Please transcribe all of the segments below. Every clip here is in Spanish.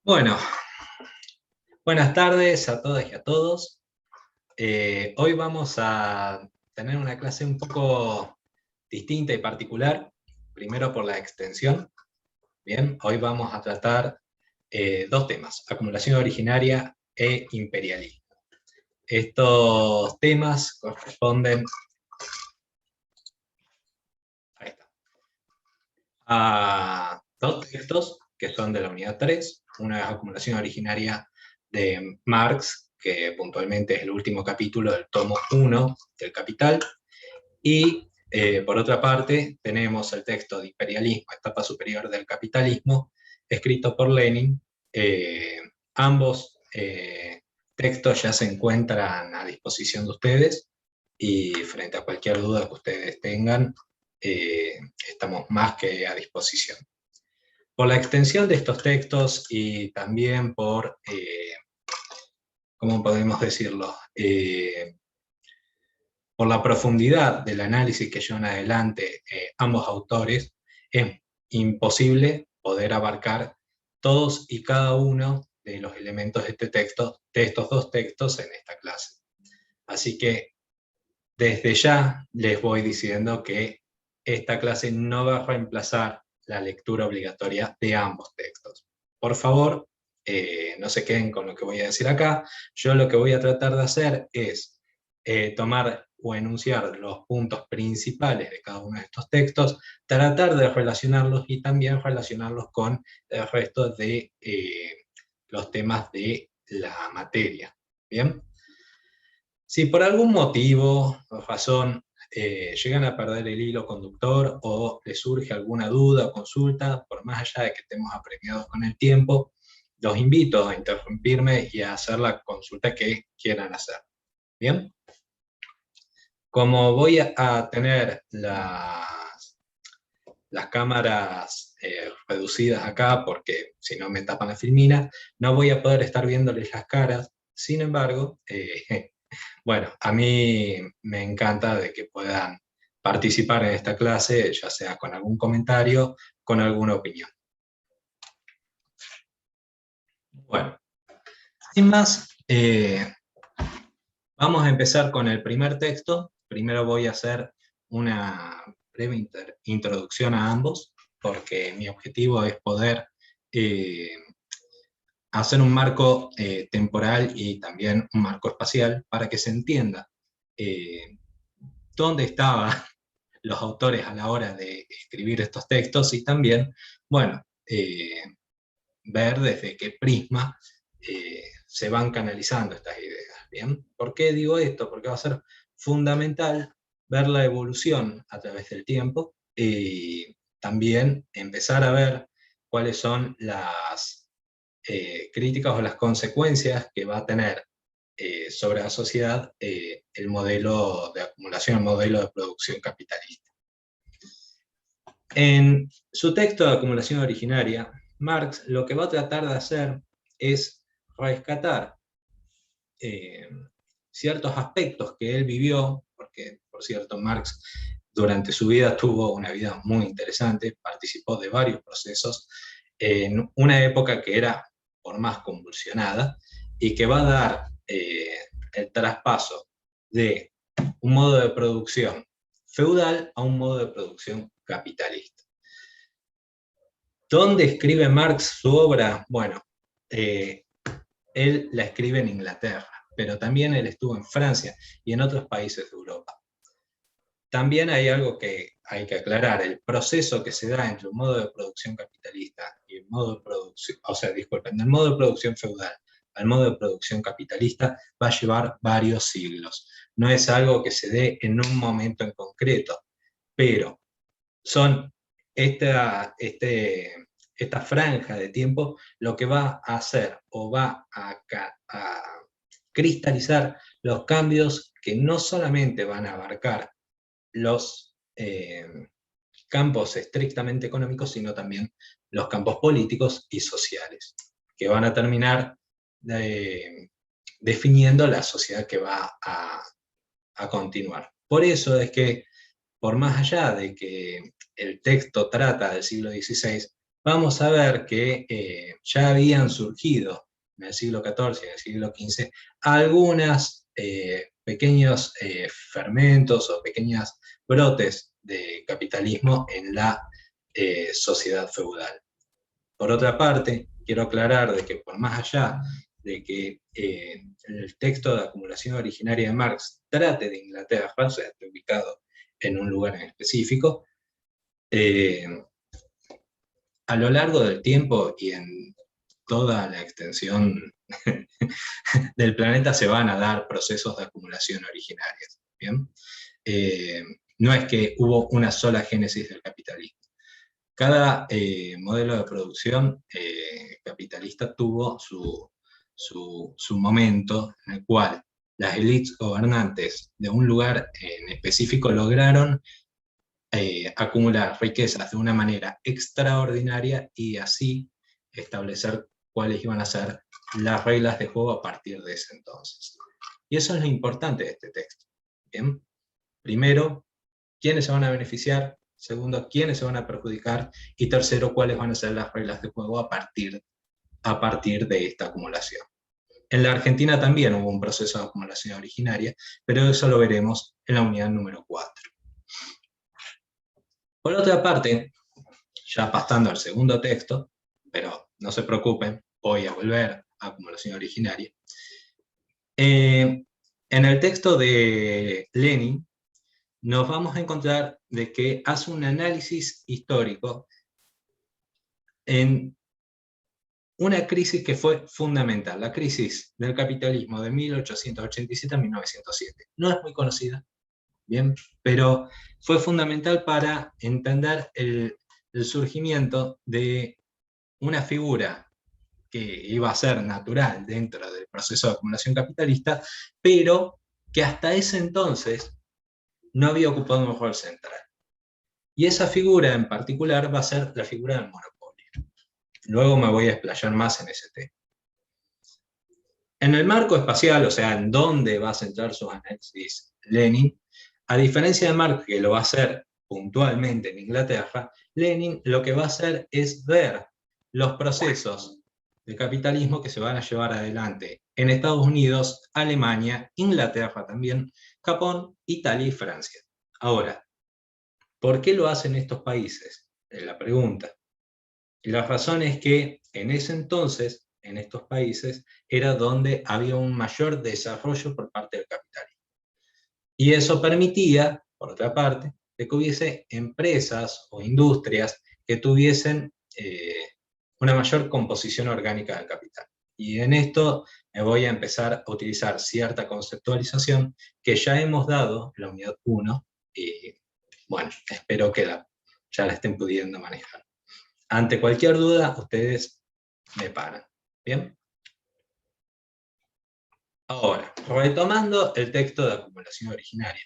Bueno, buenas tardes a todas y a todos. Hoy vamos a tener una clase un poco distinta y particular, primero por la extensión. Bien, hoy vamos a tratar dos temas, acumulación originaria e imperialismo. Estos temas corresponden ahí está, a dos textos que son de la unidad 3. Una es acumulación originaria de Marx, que puntualmente es el último capítulo del tomo 1 del Capital, y por otra parte tenemos el texto de Imperialismo, etapa superior del capitalismo, escrito por Lenin. Ambos textos ya se encuentran a disposición de ustedes, y frente a cualquier duda que ustedes tengan, estamos más que a disposición. Por la extensión de estos textos y también por, ¿cómo podemos decirlo? Por la profundidad del análisis que llevan adelante ambos autores, es imposible poder abarcar todos y cada uno de los elementos de este texto, de estos dos textos en esta clase. Así que desde ya les voy diciendo que esta clase no va a reemplazar la lectura obligatoria de ambos textos. Por favor, no se queden con lo que voy a decir acá. Yo lo que voy a tratar de hacer es tomar o enunciar los puntos principales de cada uno de estos textos, tratar de relacionarlos y también relacionarlos con el resto de los temas de la materia. ¿Bien? Si por algún motivo o razón llegan a perder el hilo conductor o les surge alguna duda o consulta, por más allá de que estemos apremiados con el tiempo, los invito a interrumpirme y a hacer la consulta que quieran hacer. ¿Bien? Como voy a tener las cámaras reducidas acá, porque si no me tapan la filmina, no voy a poder estar viéndoles las caras. Sin embargo, bueno, a mí me encanta de que puedan participar en esta clase, ya sea con algún comentario, con alguna opinión. Bueno, sin más, vamos a empezar con el primer texto. Primero voy a hacer una breve introducción a ambos, porque mi objetivo es poder hacer un marco temporal y también un marco espacial para que se entienda dónde estaban los autores a la hora de escribir estos textos y también, bueno, ver desde qué prisma se van canalizando estas ideas. ¿Bien? ¿Por qué digo esto? Porque va a ser fundamental ver la evolución a través del tiempo y también empezar a ver cuáles son las críticas o las consecuencias que va a tener sobre la sociedad el modelo de acumulación, el modelo de producción capitalista. En su texto de acumulación originaria, Marx lo que va a tratar de hacer es rescatar ciertos aspectos que él vivió, porque, por cierto, Marx durante su vida tuvo una vida muy interesante, participó de varios procesos, en una época que era por más convulsionada, y que va a dar el traspaso de un modo de producción feudal a un modo de producción capitalista. ¿Dónde escribe Marx su obra? Bueno, él la escribe en Inglaterra, pero también él estuvo en Francia y en otros países de Europa. También hay algo que hay que aclarar: el proceso que se da entre un modo de producción capitalista y el modo de producción, o sea, disculpen, del modo de producción feudal al modo de producción capitalista va a llevar varios siglos. No es algo que se dé en un momento en concreto, pero son esta franja de tiempo lo que va a hacer o va a cristalizar los cambios que no solamente van a abarcar los campos estrictamente económicos, sino también los campos políticos y sociales, que van a terminar definiendo la sociedad que va a continuar. Por eso es que, por más allá de que el texto trata del siglo XVI, vamos a ver que ya habían surgido en el siglo XIV y en el siglo XV algunas pequeños fermentos o pequeños brotes de capitalismo en la sociedad feudal. Por otra parte, quiero aclarar de que por más allá de que el texto de acumulación originaria de Marx trate de Inglaterra, o sea, esté ubicado en un lugar en específico, eh, a lo largo del tiempo y en toda la extensión del planeta se van a dar procesos de acumulación originarios. ¿Bien? Eh, no es que hubo una sola génesis del capitalismo. Cada modelo de producción capitalista tuvo su momento en el cual las élites gobernantes de un lugar en específico lograron acumular riquezas de una manera extraordinaria y así establecer cuáles iban a ser las reglas de juego a partir de ese entonces. Y eso es lo importante de este texto. ¿Bien? Primero, quiénes se van a beneficiar, segundo, quiénes se van a perjudicar, y tercero, cuáles van a ser las reglas de juego a partir de esta acumulación. En la Argentina también hubo un proceso de acumulación originaria, pero eso lo veremos en la unidad número 4. Por otra parte, ya pasando al segundo texto, pero no se preocupen, voy a volver a acumulación originaria. En el texto de Lenin, nos vamos a encontrar de que hace un análisis histórico en una crisis que fue fundamental, la crisis del capitalismo de 1887 a 1907. No es muy conocida, bien, pero fue fundamental para entender el surgimiento de una figura que iba a ser natural dentro del proceso de acumulación capitalista, pero que hasta ese entonces no había ocupado un rol central. Y esa figura en particular va a ser la figura del monopolio. Luego me voy a explayar más en ese tema. En el marco espacial, o sea, en dónde va a centrar sus análisis Lenin, a diferencia de Marx, que lo va a hacer puntualmente en Inglaterra, Lenin lo que va a hacer es ver los procesos de capitalismo que se van a llevar adelante en Estados Unidos, Alemania, Inglaterra también, Japón, Italia y Francia. Ahora, ¿por qué lo hacen estos países? Es la pregunta. Y la razón es que en ese entonces, en estos países, era donde había un mayor desarrollo por parte del capitalismo. Y eso permitía, por otra parte, que hubiese empresas o industrias que tuviesen una mayor composición orgánica del capital. Y en esto me voy a empezar a utilizar cierta conceptualización que ya hemos dado en la unidad 1 y bueno, espero que ya la estén pudiendo manejar. Ante cualquier duda, ustedes me paran. ¿Bien? Ahora, retomando el texto de acumulación originaria,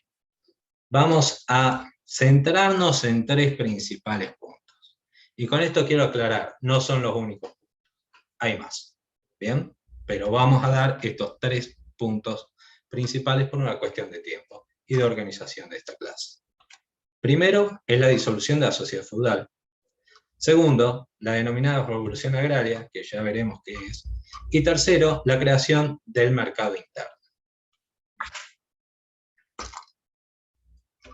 vamos a centrarnos en tres principales puntos. Y con esto quiero aclarar, no son los únicos puntos, hay más. ¿Bien? Pero vamos a dar estos tres puntos principales por una cuestión de tiempo y de organización de esta clase. Primero, es la disolución de la sociedad feudal. Segundo, la denominada revolución agraria, que ya veremos qué es. Y tercero, la creación del mercado interno.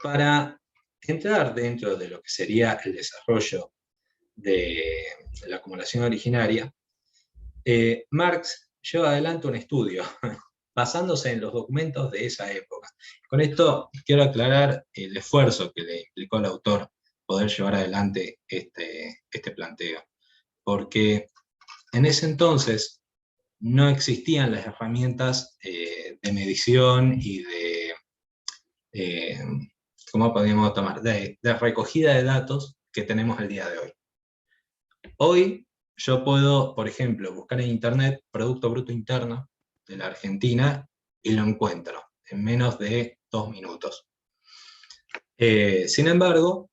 Para entrar dentro de lo que sería el desarrollo de la acumulación originaria, Marx lleva adelante un estudio basándose en los documentos de esa época. Con esto quiero aclarar el esfuerzo que le implicó al autor poder llevar adelante este planteo, porque en ese entonces no existían las herramientas de medición y ¿cómo podríamos tomar? De recogida de datos que tenemos el día de hoy. Hoy yo puedo, por ejemplo, buscar en internet Producto Bruto Interno de la Argentina y lo encuentro en menos de 2 minutos. Sin embargo,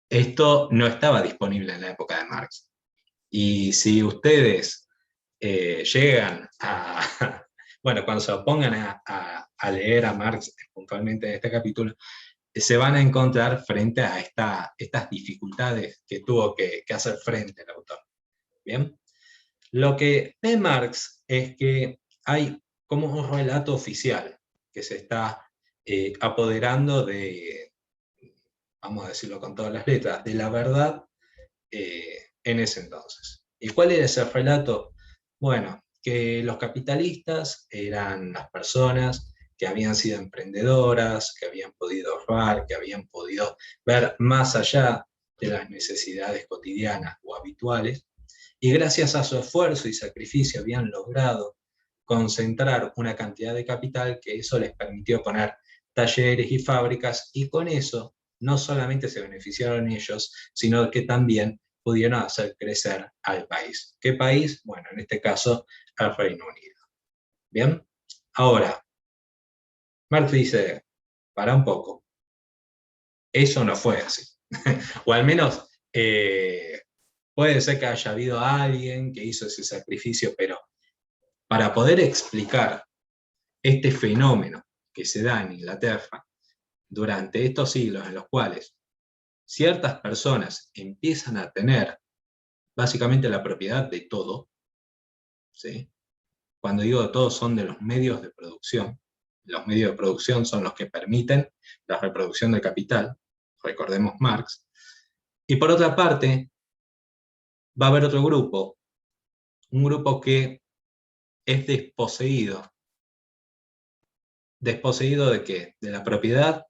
esto no estaba disponible en la época de Marx. Y si ustedes llegan bueno, cuando se opongan a leer a Marx puntualmente en este capítulo, se van a encontrar frente a estas dificultades que tuvo que hacer frente el autor. ¿Bien? Lo que ve Marx es que hay como un relato oficial que se está apoderando de, vamos a decirlo con todas las letras, de la verdad en ese entonces. ¿Y cuál era ese relato? Bueno, que los capitalistas eran las personas que habían sido emprendedoras, que habían podido ahorrar, que habían podido ver más allá de las necesidades cotidianas o habituales, y gracias a su esfuerzo y sacrificio habían logrado concentrar una cantidad de capital que eso les permitió poner talleres y fábricas, y con eso no solamente se beneficiaron ellos, sino que también pudieron hacer crecer al país. ¿Qué país? Bueno, en este caso, al Reino Unido. ¿Bien? Ahora, Marx dice, para un poco, eso no fue así. O al menos puede ser que haya habido alguien que hizo ese sacrificio, pero para poder explicar este fenómeno que se da en Inglaterra durante estos siglos en los cuales ciertas personas empiezan a tener básicamente la propiedad de todo, ¿sí? Cuando digo de todo son de los medios de producción. Los medios de producción son los que permiten la reproducción del capital, recordemos Marx. Y por otra parte, va a haber otro grupo, un grupo que es desposeído. ¿Desposeído de qué? De la propiedad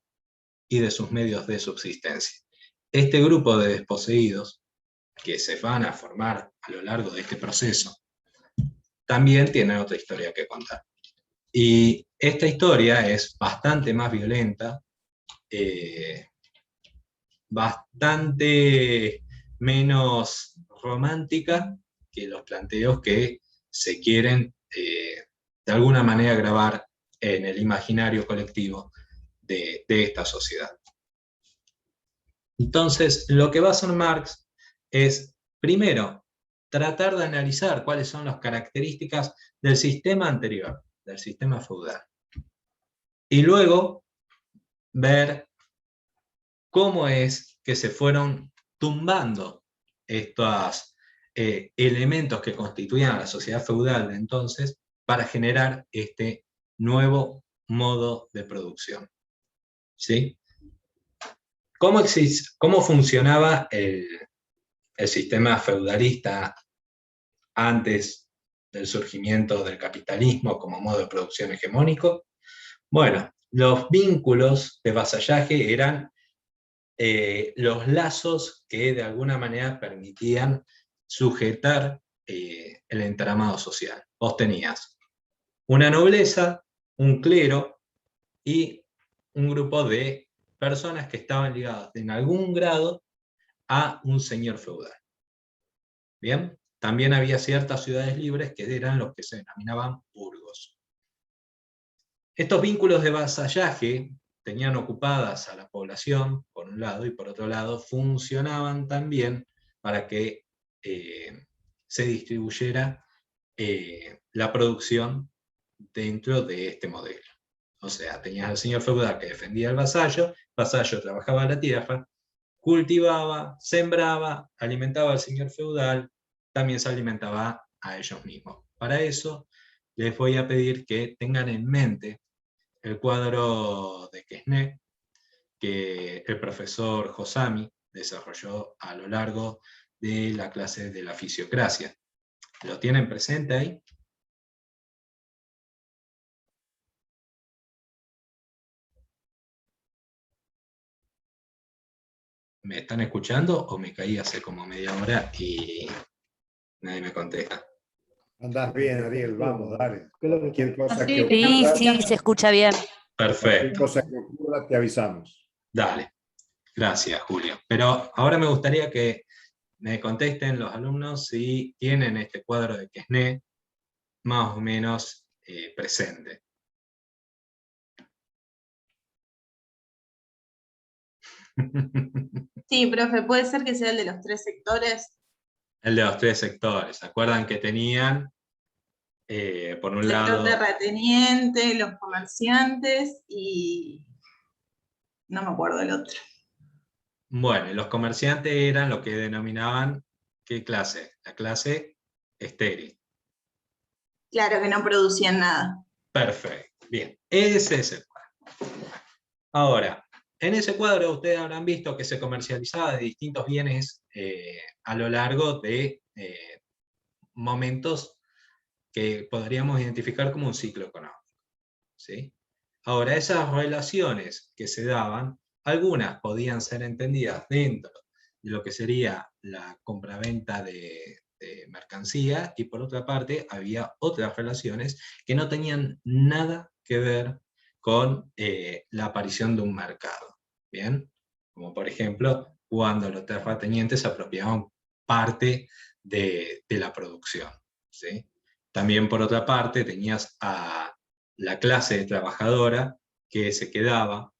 y de sus medios de subsistencia. Este grupo de desposeídos, que se van a formar a lo largo de este proceso, también tienen otra historia que contar. Y esta historia es bastante más violenta, bastante menos romántica que los planteos que se quieren de alguna manera grabar en el imaginario colectivo de esta sociedad. Entonces, lo que va a hacer Marx es, primero, tratar de analizar cuáles son las características del sistema anterior, del sistema feudal. Y luego, ver cómo es que se fueron tumbando estos elementos que constituían la sociedad feudal de entonces para generar este nuevo modo de producción. ¿Sí? ¿Cómo funcionaba el sistema feudalista antes del surgimiento del capitalismo como modo de producción hegemónico? Bueno, los vínculos de vasallaje eran los lazos que de alguna manera permitían sujetar el entramado social. Vos tenías una nobleza, un clero y un grupo de personas que estaban ligadas en algún grado a un señor feudal. Bien, también había ciertas ciudades libres que eran los que se denominaban burgos. Estos vínculos de vasallaje tenían ocupadas a la población, por un lado, y por otro lado, funcionaban también para que se distribuyera la producción dentro de este modelo. O sea, tenías al señor feudal que defendía al vasallo trabajaba la tierra, cultivaba, sembraba, alimentaba al señor feudal, también se alimentaba a ellos mismos. Para eso, les voy a pedir que tengan en mente el cuadro de Quesnay, que el profesor Josami desarrolló a lo largo de la clase de la fisiocracia. ¿Lo tienen presente ahí? ¿Me están escuchando o me caí hace como media hora y nadie me contesta? Andás bien, Ariel, vamos, dale. Cualquier cosa que Sí, ocurra, sí, se escucha bien. cualquier Perfecto, cosa que ocurra, te avisamos. dale. Gracias, Julio. Pero ahora me gustaría que me contesten los alumnos si tienen este cuadro de Quesnay más o menos presente. Sí, profe, puede ser que sea el de los 3 sectores. El de los 3 sectores. ¿Se acuerdan que tenían, por un El sector lado, terrateniente, los comerciantes y No me acuerdo el otro. Bueno, los comerciantes eran lo que denominaban, ¿qué clase? La clase estéril. Claro que no producían nada. Perfecto, bien, ese es el cuadro. Ahora, en ese cuadro ustedes habrán visto que se comercializaba de distintos bienes a lo largo de momentos que podríamos identificar como un ciclo económico, ¿sí? Ahora, esas relaciones que se daban, algunas podían ser entendidas dentro de lo que sería la compraventa de mercancía, y por otra parte había otras relaciones que no tenían nada que ver con la aparición de un mercado, ¿bien? Como por ejemplo, cuando los terratenientes apropiaban parte de la producción, ¿sí? También por otra parte tenías a la clase trabajadora que se quedaba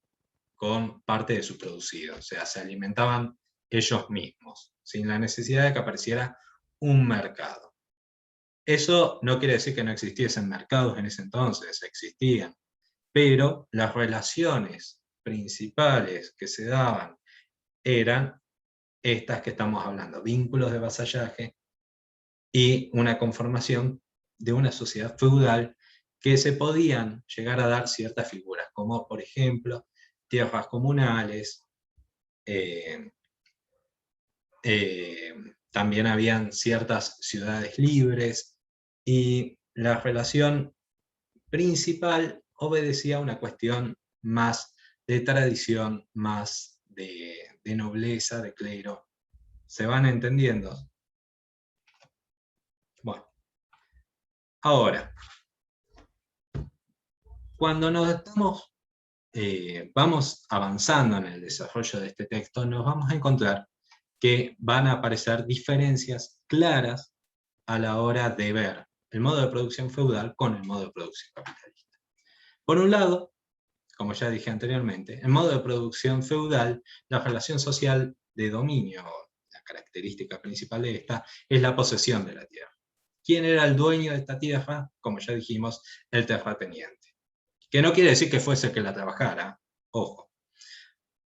con parte de su producido, o sea, se alimentaban ellos mismos, sin la necesidad de que apareciera un mercado. Eso no quiere decir que no existiesen mercados en ese entonces, existían, pero las relaciones principales que se daban eran estas que estamos hablando, vínculos de vasallaje y una conformación de una sociedad feudal que se podían llegar a dar ciertas figuras, como por ejemplo tierras comunales, eh, también habían ciertas ciudades libres, y la relación principal obedecía a una cuestión más de tradición, más de nobleza, de clero. ¿Se van entendiendo? Bueno, ahora, cuando vamos avanzando en el desarrollo de este texto, nos vamos a encontrar que van a aparecer diferencias claras a la hora de ver el modo de producción feudal con el modo de producción capitalista. Por un lado, como ya dije anteriormente, el modo de producción feudal, la relación social de dominio, la característica principal de esta, es la posesión de la tierra. ¿Quién era el dueño de esta tierra? Como ya dijimos, el terrateniente. Que no quiere decir que fuese el que la trabajara, ojo.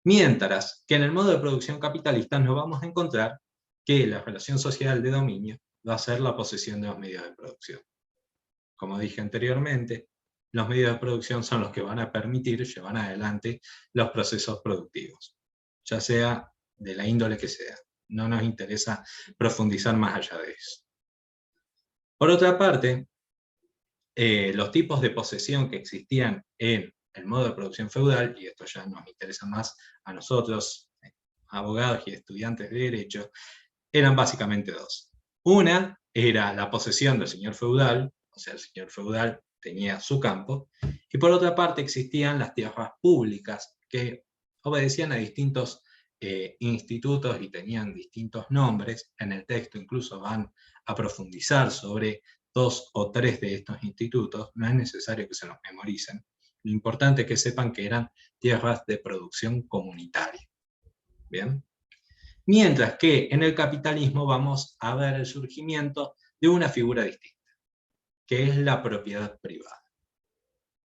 Mientras que en el modo de producción capitalista nos vamos a encontrar que la relación social de dominio va a ser la posesión de los medios de producción. Como dije anteriormente, los medios de producción son los que van a permitir llevar adelante los procesos productivos, ya sea de la índole que sea. No nos interesa profundizar más allá de eso. Por otra parte, los tipos de posesión que existían en el modo de producción feudal, y esto ya nos interesa más a nosotros, abogados y estudiantes de derecho, eran básicamente dos. Una era la posesión del señor feudal, o sea, el señor feudal tenía su campo, y por otra parte existían las tierras públicas, que obedecían a distintos institutos y tenían distintos nombres. En el texto incluso van a profundizar sobre 2 o 3 de estos institutos, no es necesario que se los memoricen. Lo importante es que sepan que eran tierras de producción comunitaria. ¿Bien? Mientras que en el capitalismo vamos a ver el surgimiento de una figura distinta, que es la propiedad privada.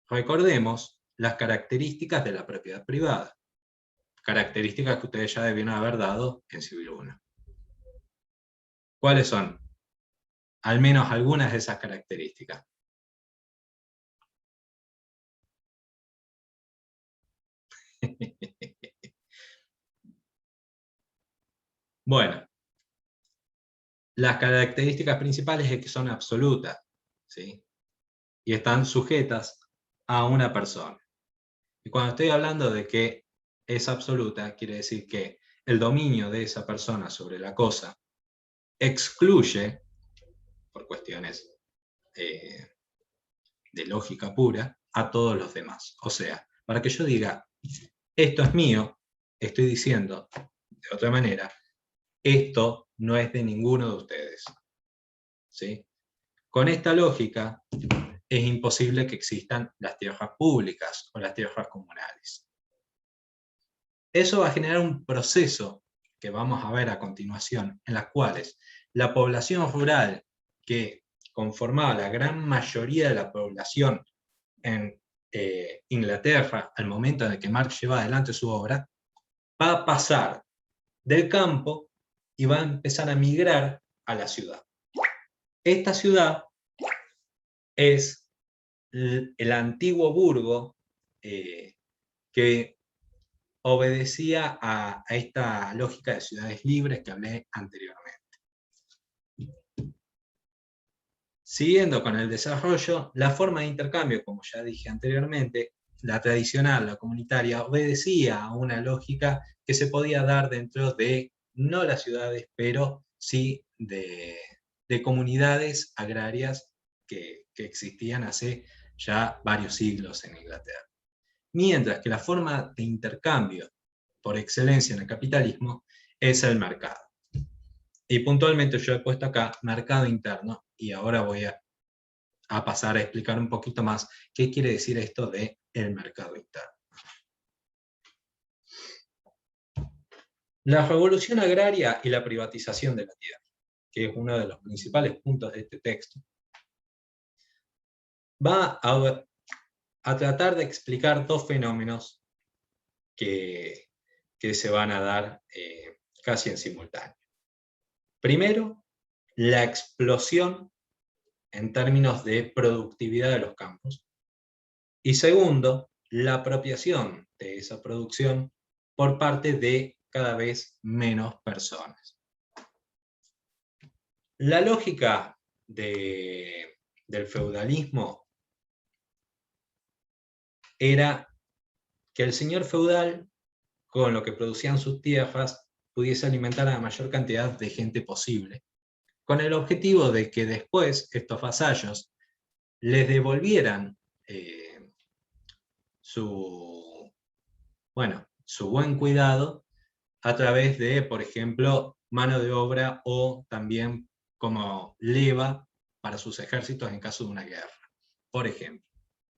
Recordemos las características de la propiedad privada, características que ustedes ya debieron haber dado en Civil 1. ¿Cuáles son? Al menos algunas de esas características. Bueno, las características principales es que son absolutas, ¿sí? Y están sujetas a una persona. Y cuando estoy hablando de que es absoluta, quiere decir que el dominio de esa persona sobre la cosa excluye, por cuestiones de lógica pura, a todos los demás. O sea, para que yo diga, esto es mío, estoy diciendo, de otra manera, esto no es de ninguno de ustedes. ¿Sí? Con esta lógica, es imposible que existan las tierras públicas o las tierras comunales. Eso va a generar un proceso que vamos a ver a continuación, en las cuales la población rural, que conformaba la gran mayoría de la población en Inglaterra, al momento en el que Marx lleva adelante su obra, va a pasar del campo y va a empezar a migrar a la ciudad. Esta ciudad es el antiguo burgo que obedecía a esta lógica de ciudades libres que hablé anteriormente. Siguiendo con el desarrollo, la forma de intercambio, como ya dije anteriormente, la tradicional, la comunitaria, obedecía a una lógica que se podía dar dentro de, no las ciudades, pero sí de comunidades agrarias que existían hace ya varios siglos en Inglaterra. Mientras que la forma de intercambio por excelencia en el capitalismo es el mercado. Y puntualmente yo he puesto acá mercado interno, y ahora voy a pasar a explicar un poquito más qué quiere decir esto de el mercado interno. La revolución agraria y la privatización de la tierra, que es uno de los principales puntos de este texto, va a tratar de explicar dos fenómenos que se van a dar casi en simultáneo. Primero, la explosión en términos de productividad de los campos. Y segundo, la apropiación de esa producción por parte de cada vez menos personas. La lógica del feudalismo era que el señor feudal, con lo que producían sus tierras, pudiese alimentar a la mayor cantidad de gente posible, con el objetivo de que después estos vasallos les devolvieran su buen cuidado a través de, por ejemplo, mano de obra o también como leva para sus ejércitos en caso de una guerra, por ejemplo.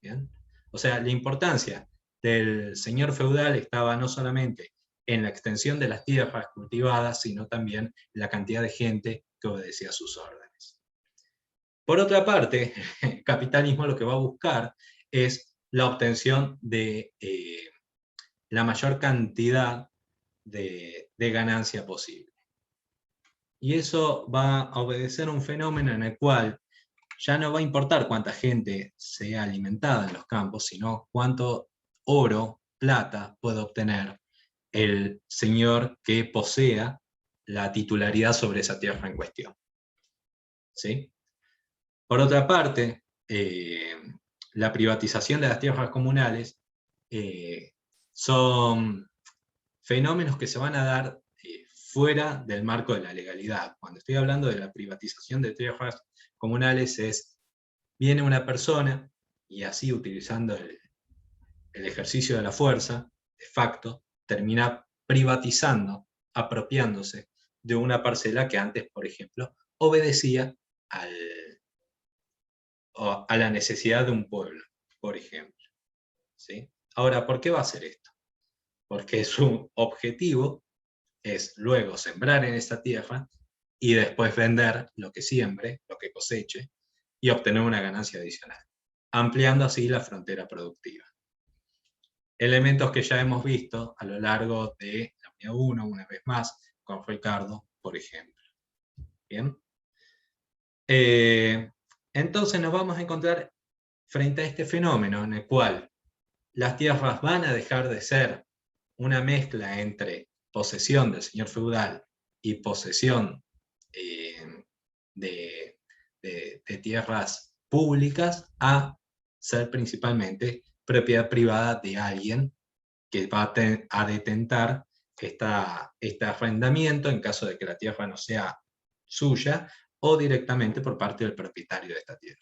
¿Bien? O sea, la importancia del señor feudal estaba no solamente en la extensión de las tierras cultivadas, sino también la cantidad de gente que obedecía sus órdenes. Por otra parte, el capitalismo lo que va a buscar es la obtención de la mayor cantidad de ganancia posible. Y eso va a obedecer a un fenómeno en el cual ya no va a importar cuánta gente sea alimentada en los campos, sino cuánto oro, plata puede obtener el señor que posea la titularidad sobre esa tierra en cuestión. ¿Sí? Por otra parte, la privatización de las tierras comunales son fenómenos que se van a dar fuera del marco de la legalidad. Cuando estoy hablando de la privatización de tierras comunales viene una persona y así utilizando el ejercicio de la fuerza, de facto, termina privatizando, apropiándose de una parcela que antes, por ejemplo, obedecía a la necesidad de un pueblo, por ejemplo. ¿Sí? Ahora, ¿por qué va a hacer esto? Porque su objetivo es luego sembrar en esta tierra y después vender lo que siembre, lo que coseche, y obtener una ganancia adicional, ampliando así la frontera productiva. Elementos que ya hemos visto a lo largo de la unidad 1, una vez más, con Ricardo, por ejemplo. ¿Bien? Entonces nos vamos a encontrar frente a este fenómeno en el cual las tierras van a dejar de ser una mezcla entre posesión del señor feudal y posesión de tierras públicas a ser principalmente propiedad privada de alguien que va a detentar este arrendamiento en caso de que la tierra no sea suya o directamente por parte del propietario de esta tierra.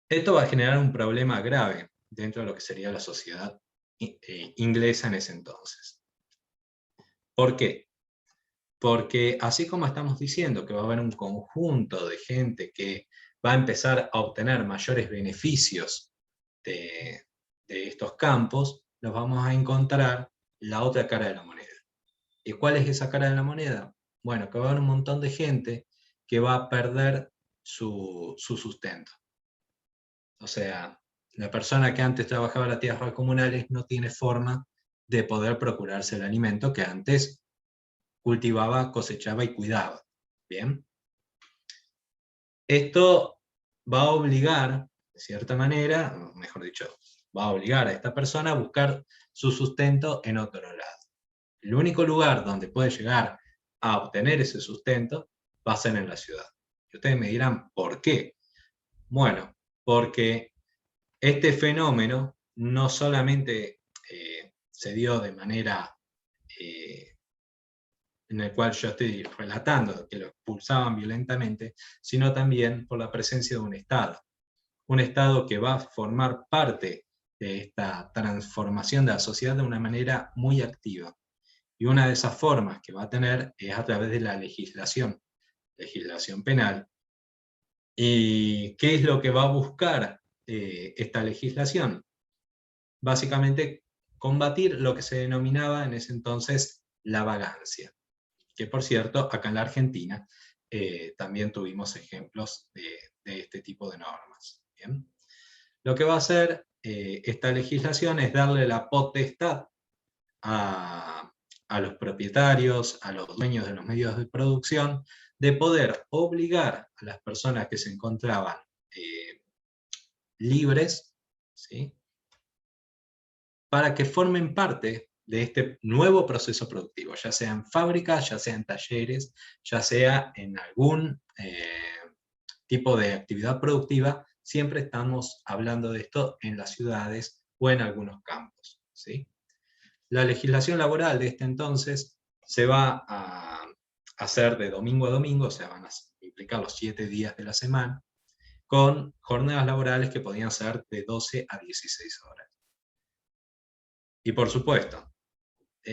Esto va a generar un problema grave dentro de lo que sería la sociedad inglesa en ese entonces. ¿Por qué? Porque así como estamos diciendo que va a haber un conjunto de gente que va a empezar a obtener mayores beneficios de estos campos, nos vamos a encontrar la otra cara de la moneda. ¿Y cuál es esa cara de la moneda? Bueno, que va a haber un montón de gente que va a perder su sustento. O sea, la persona que antes trabajaba en las tierras comunales no tiene forma de poder procurarse el alimento que antes cultivaba, cosechaba y cuidaba. ¿Bien? Esto va a obligar, de cierta manera, o mejor dicho, va a obligar a esta persona a buscar su sustento en otro lado. El único lugar donde puede llegar a obtener ese sustento va a ser en la ciudad. Y ustedes me dirán, ¿por qué? Bueno, porque este fenómeno no solamente se dio de manera en el cual yo estoy relatando que lo expulsaban violentamente, sino también por la presencia de un Estado que va a formar parte de esta transformación de la sociedad de una manera muy activa. Y una de esas formas que va a tener es a través de la legislación penal. ¿Y qué es lo que va a buscar esta legislación? Básicamente, combatir lo que se denominaba en ese entonces la vagancia. Que por cierto, acá en la Argentina también tuvimos ejemplos de este tipo de normas. ¿Bien? Lo que va a hacer esta legislación es darle la potestad a los propietarios, a los dueños de los medios de producción, de poder obligar a las personas que se encontraban libres, ¿sí?, para que formen parte de este nuevo proceso productivo, ya sea en fábricas, ya sea en talleres, ya sea en algún tipo de actividad productiva. Siempre estamos hablando de esto en las ciudades o en algunos campos, ¿sí? La legislación laboral de este entonces se va a hacer de domingo a domingo, o sea, van a implicar los 7 días de la semana, con jornadas laborales que podían ser de 12 a 16 horas. Y por supuesto,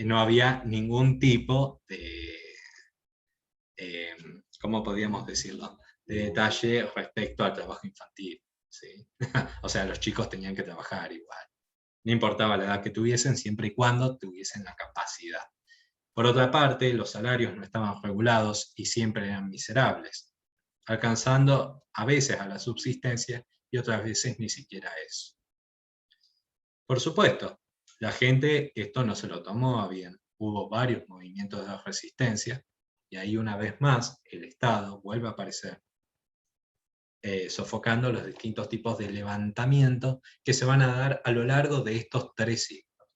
no había ningún tipo de, ¿cómo podríamos decirlo?, de detalle respecto al trabajo infantil, ¿sí? O sea, los chicos tenían que trabajar igual. No importaba la edad que tuviesen, siempre y cuando tuviesen la capacidad. Por otra parte, los salarios no estaban regulados y siempre eran miserables, alcanzando a veces a la subsistencia y otras veces ni siquiera eso. Por supuesto, la gente esto no se lo tomó a bien. Hubo varios movimientos de resistencia y ahí una vez más el Estado vuelve a aparecer, sofocando los distintos tipos de levantamiento que se van a dar a lo largo de estos 3 siglos.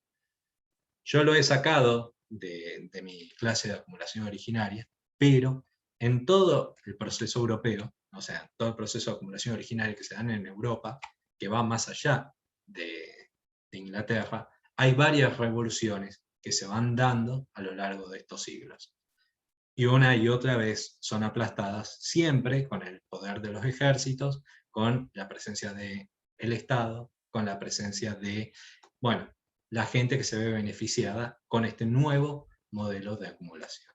Yo lo he sacado de mi clase de acumulación originaria, pero en todo el proceso europeo, o sea, todo el proceso de acumulación originaria que se dan en Europa, que va más allá de Inglaterra, hay varias revoluciones que se van dando a lo largo de estos siglos. Y una y otra vez son aplastadas, siempre con el poder de los ejércitos, con la presencia del Estado, con la presencia de, bueno, la gente que se ve beneficiada con este nuevo modelo de acumulación.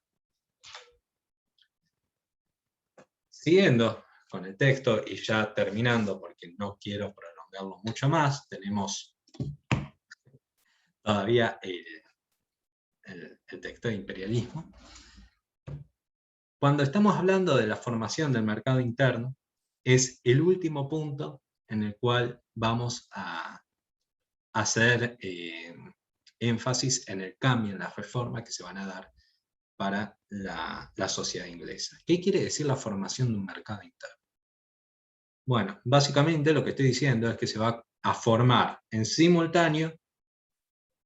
Siguiendo con el texto y ya terminando, porque no quiero prolongarlo mucho más, tenemos todavía el texto de imperialismo. Cuando estamos hablando de la formación del mercado interno, es el último punto en el cual vamos a hacer énfasis en el cambio, en la reforma que se van a dar para la sociedad inglesa. ¿Qué quiere decir la formación de un mercado interno? Bueno, básicamente lo que estoy diciendo es que se va a formar en simultáneo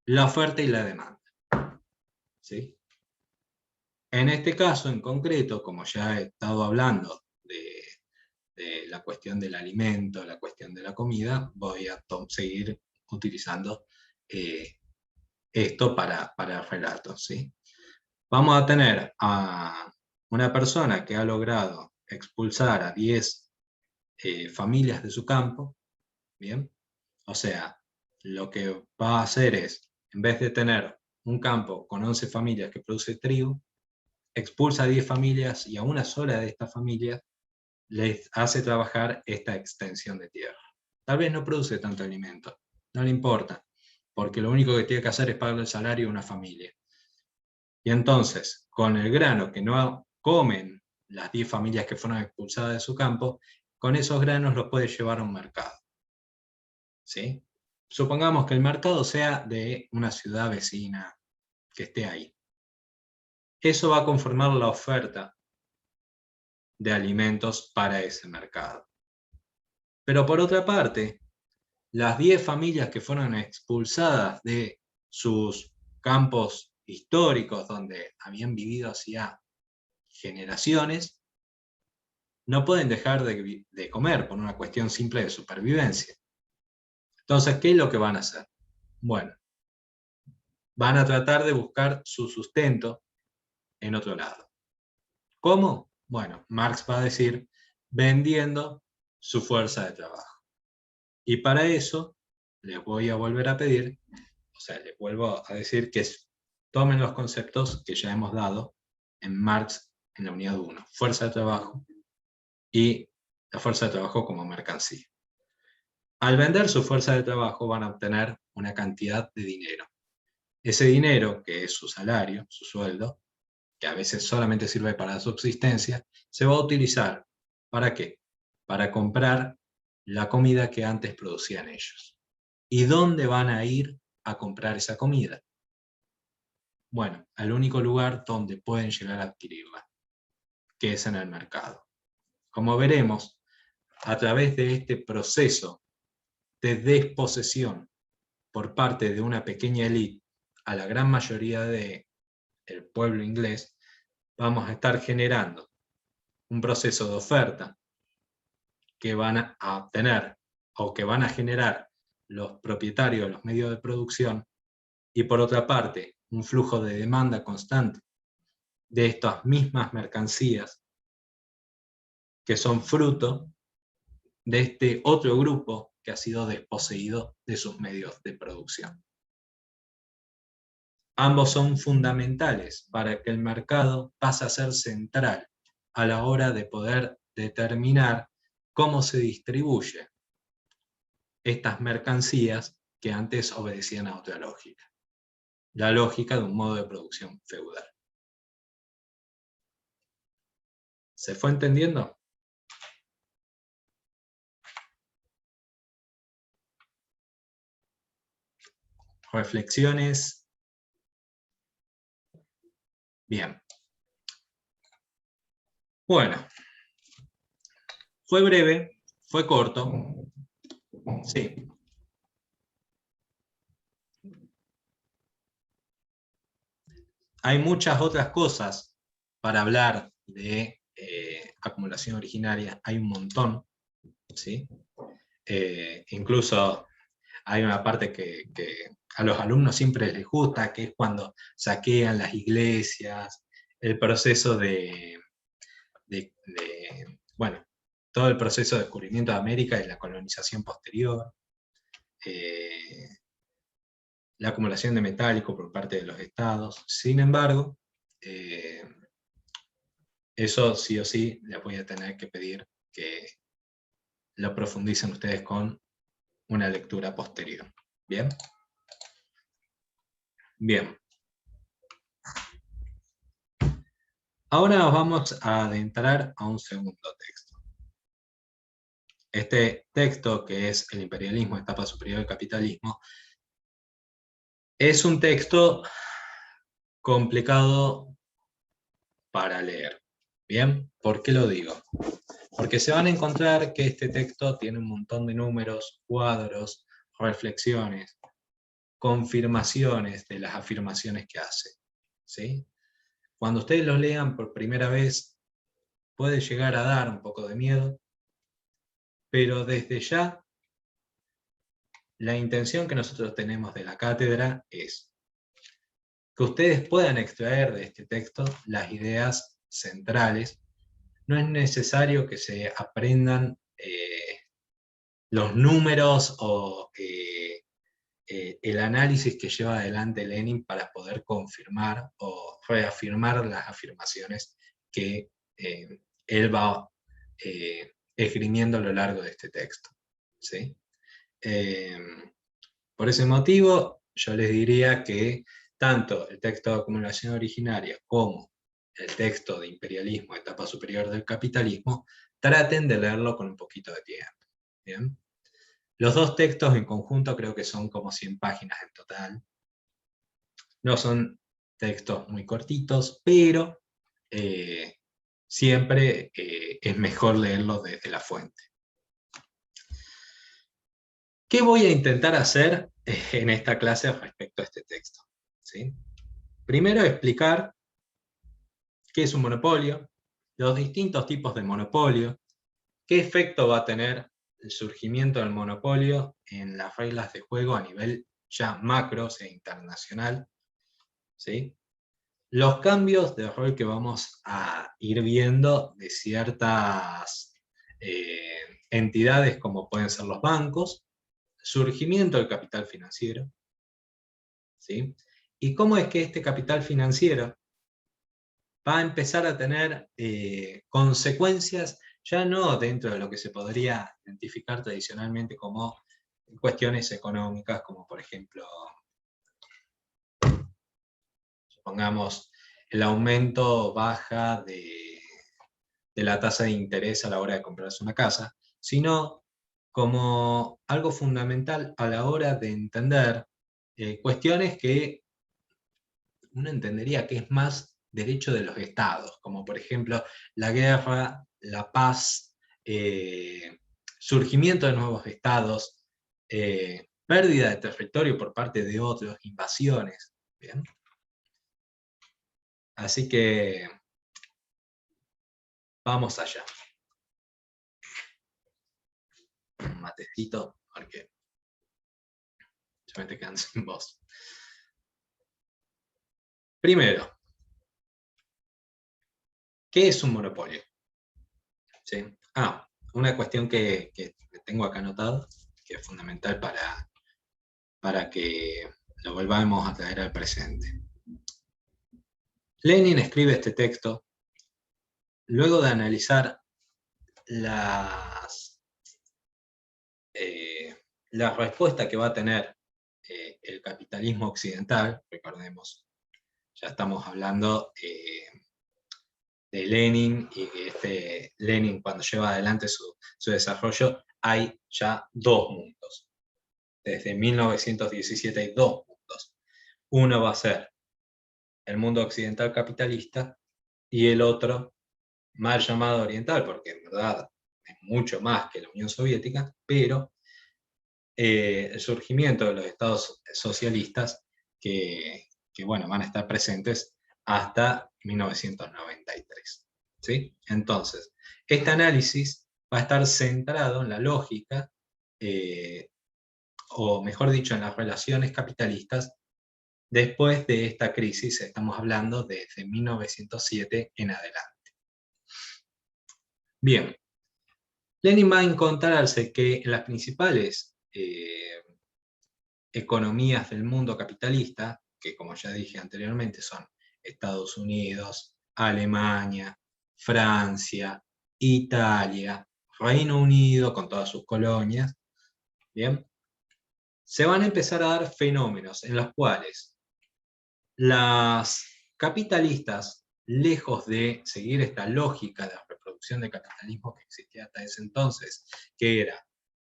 la oferta y la demanda, ¿sí? En este caso en concreto, como ya he estado hablando de la cuestión del alimento, la cuestión de la comida, voy a seguir utilizando esto para el relato, ¿sí? Vamos a tener a una persona que ha logrado expulsar a 10 familias de su campo, ¿bien? O sea, lo que va a hacer es, en vez de tener un campo con 11 familias que produce trigo, expulsa a 10 familias y a una sola de estas familias les hace trabajar esta extensión de tierra. Tal vez no produce tanto alimento, no le importa, porque lo único que tiene que hacer es pagar el salario a una familia. Y entonces, con el grano que no comen las 10 familias que fueron expulsadas de su campo, con esos granos los puede llevar a un mercado. ¿sí? Supongamos que el mercado sea de una ciudad vecina que esté ahí. Eso va a conformar la oferta de alimentos para ese mercado. Pero por otra parte, las 10 familias que fueron expulsadas de sus campos históricos donde habían vivido hacía generaciones, no pueden dejar de comer por una cuestión simple de supervivencia. Entonces, ¿qué es lo que van a hacer? Bueno, van a tratar de buscar su sustento en otro lado. ¿Cómo? Bueno, Marx va a decir, vendiendo su fuerza de trabajo. Y para eso, les voy a volver a pedir, o sea, les vuelvo a decir que tomen los conceptos que ya hemos dado en Marx en la unidad 1, fuerza de trabajo y la fuerza de trabajo como mercancía. Al vender su fuerza de trabajo van a obtener una cantidad de dinero. Ese dinero, que es su salario, su sueldo, que a veces solamente sirve para la subsistencia, se va a utilizar, ¿para qué? Para comprar la comida que antes producían ellos. ¿Y dónde van a ir a comprar esa comida? Bueno, al único lugar donde pueden llegar a adquirirla, que es en el mercado. Como veremos, a través de este proceso de desposesión por parte de una pequeña élite a la gran mayoría del pueblo inglés, vamos a estar generando un proceso de oferta que van a obtener o que van a generar los propietarios de los medios de producción, y por otra parte, un flujo de demanda constante de estas mismas mercancías que son fruto de este otro grupo que ha sido desposeído de sus medios de producción. Ambos son fundamentales para que el mercado pase a ser central a la hora de poder determinar cómo se distribuye estas mercancías que antes obedecían a otra lógica, la lógica de un modo de producción feudal. ¿Se fue entendiendo? ¿Reflexiones? Bien. Bueno, fue breve, fue corto, sí. Hay muchas otras cosas para hablar de acumulación originaria, hay un montón, ¿sí? Incluso hay una parte que a los alumnos siempre les gusta, que es cuando saquean las iglesias, el proceso bueno, todo el proceso de descubrimiento de América y la colonización posterior, la acumulación de metálico por parte de los estados. Sin embargo, eso sí o sí les voy a tener que pedir que lo profundicen ustedes con una lectura posterior. ¿Bien? Bien. Ahora nos vamos a adentrar a un segundo texto. Este texto, que es El imperialismo, etapa superior del capitalismo, es un texto complicado para leer. ¿Bien? ¿Por qué lo digo? Porque se van a encontrar que este texto tiene un montón de números, cuadros, reflexiones, confirmaciones de las afirmaciones que hace. ¿Sí? Cuando ustedes lo lean por primera vez, puede llegar a dar un poco de miedo, pero desde ya, la intención que nosotros tenemos de la cátedra es que ustedes puedan extraer de este texto las ideas centrales. No es necesario que se aprendan los números o el análisis que lleva adelante Lenin para poder confirmar o reafirmar las afirmaciones que él va esgrimiendo a lo largo de este texto. ¿Sí? Por ese motivo, yo les diría que tanto el texto de acumulación originaria como el texto de imperialismo, etapa superior del capitalismo, traten de leerlo con un poquito de tiempo. ¿Bien? Los dos textos en conjunto creo que son como 100 páginas en total. No son textos muy cortitos, pero siempre es mejor leerlo desde la fuente. ¿Qué voy a intentar hacer en esta clase respecto a este texto? ¿Sí? Primero explicar qué es un monopolio, los distintos tipos de monopolio, qué efecto va a tener el surgimiento del monopolio en las reglas de juego a nivel ya macro, o sea, internacional, ¿sí? Los cambios de rol que vamos a ir viendo de ciertas entidades como pueden ser los bancos, surgimiento del capital financiero, ¿sí? Y cómo es que este capital financiero va a empezar a tener consecuencias ya no dentro de lo que se podría identificar tradicionalmente como cuestiones económicas, como por ejemplo, supongamos, el aumento baja de la tasa de interés a la hora de comprarse una casa, sino como algo fundamental a la hora de entender cuestiones que uno entendería que es más derecho de los estados, como por ejemplo la guerra, la paz, surgimiento de nuevos estados, pérdida de territorio por parte de otros, invasiones. ¿Bien? Así que vamos allá. Un matecito, porque ya me te quedan sin voz. Primero, ¿qué es un monopolio? ¿Sí? Una cuestión que tengo acá anotado, que es fundamental para que lo volvamos a traer al presente. Lenin escribe este texto luego de analizar la respuesta que va a tener el capitalismo occidental. Recordemos, ya estamos hablando de Lenin, y que Lenin, cuando lleva adelante su desarrollo, hay ya dos mundos. Desde 1917 hay dos mundos. Uno va a ser el mundo occidental capitalista y el otro mal llamado oriental, porque en verdad es mucho más que la Unión Soviética, pero el surgimiento de los estados socialistas que bueno, van a estar presentes hasta 1993. ¿Sí? Entonces, este análisis va a estar centrado en la lógica, o mejor dicho, en las relaciones capitalistas después de esta crisis. Estamos hablando desde 1907 en adelante. Bien, Lenin va a encontrarse que en las principales economías del mundo capitalista, que como ya dije anteriormente son Estados Unidos, Alemania, Francia, Italia, Reino Unido con todas sus colonias, ¿bien? Se van a empezar a dar fenómenos en los cuales las capitalistas, lejos de seguir esta lógica de la reproducción del capitalismo que existía hasta ese entonces, que era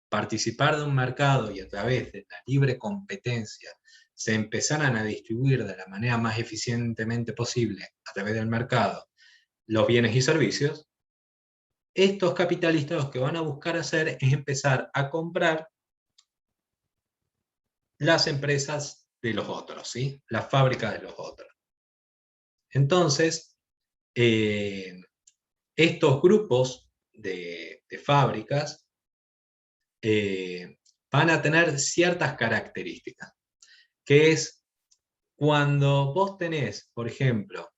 participar de un mercado y a través de la libre competencia se empezaran a distribuir de la manera más eficientemente posible a través del mercado los bienes y servicios, estos capitalistas lo que van a buscar hacer es empezar a comprar las empresas de los otros, ¿sí? Las fábricas de los otros. Entonces, estos grupos de fábricas van a tener ciertas características, que es cuando vos tenés, por ejemplo,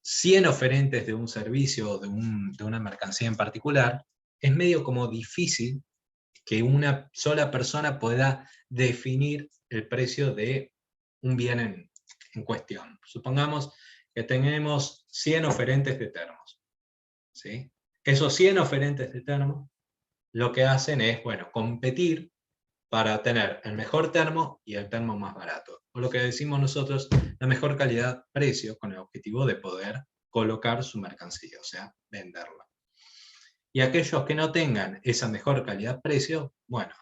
100 oferentes de un servicio o de una mercancía en particular, es medio como difícil que una sola persona pueda definir el precio de un bien en cuestión. Supongamos que tenemos 100 oferentes de termos, ¿sí? Esos 100 oferentes de termos lo que hacen es, bueno, competir para tener el mejor termo y el termo más barato. O lo que decimos nosotros, la mejor calidad-precio, con el objetivo de poder colocar su mercancía, o sea, venderla. Y aquellos que no tengan esa mejor calidad-precio, bueno,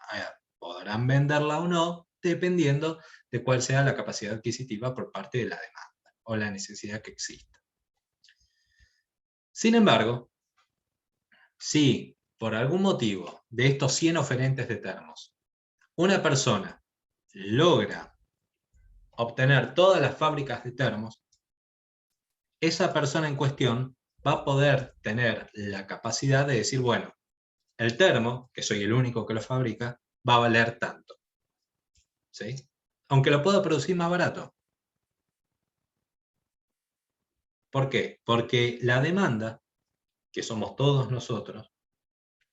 podrán venderla o no, dependiendo de cuál sea la capacidad adquisitiva por parte de la demanda o la necesidad que exista. Sin embargo, si por algún motivo de estos 100 oferentes de termos, una persona logra obtener todas las fábricas de termos, esa persona en cuestión va a poder tener la capacidad de decir, bueno, el termo, que soy el único que lo fabrica, va a valer tanto. ¿Sí? Aunque lo puedo producir más barato. ¿Por qué? Porque la demanda, que somos todos nosotros,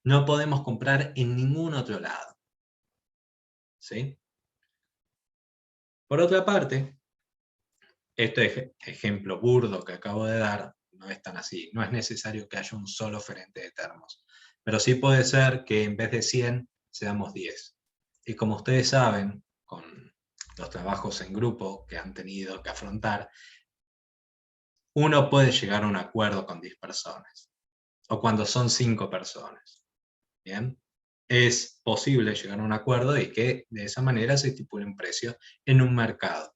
no podemos comprar en ningún otro lado. ¿Sí? Por otra parte, este ejemplo burdo que acabo de dar no es tan así. No es necesario que haya un solo oferente de termos. Pero sí puede ser que en vez de 100 seamos 10. Y como ustedes saben, con los trabajos en grupo que han tenido que afrontar, uno puede llegar a un acuerdo con 10 personas. O cuando son 5 personas. ¿Bien? Es posible llegar a un acuerdo y que de esa manera se estipule un precio en un mercado.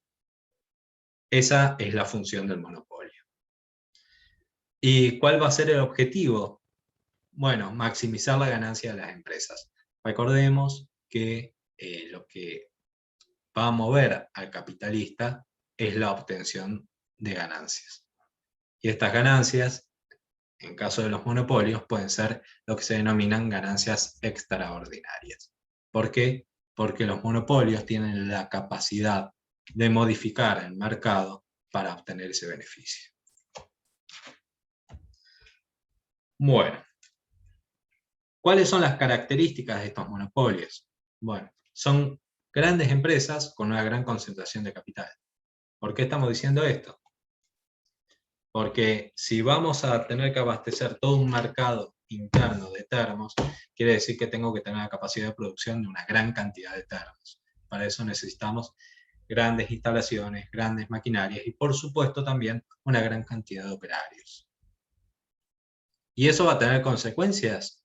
Esa es la función del monopolio. ¿Y cuál va a ser el objetivo? Bueno, maximizar la ganancia de las empresas. Recordemos que lo que va a mover al capitalista es la obtención de ganancias. Y estas ganancias, en caso de los monopolios, pueden ser lo que se denominan ganancias extraordinarias. ¿Por qué? Porque los monopolios tienen la capacidad de modificar el mercado para obtener ese beneficio. Bueno, ¿cuáles son las características de estos monopolios? Bueno, son grandes empresas con una gran concentración de capital. ¿Por qué estamos diciendo esto? Porque si vamos a tener que abastecer todo un mercado interno de termos, quiere decir que tengo que tener la capacidad de producción de una gran cantidad de termos. Para eso necesitamos grandes instalaciones, grandes maquinarias y por supuesto también una gran cantidad de operarios. ¿Y eso va a tener consecuencias?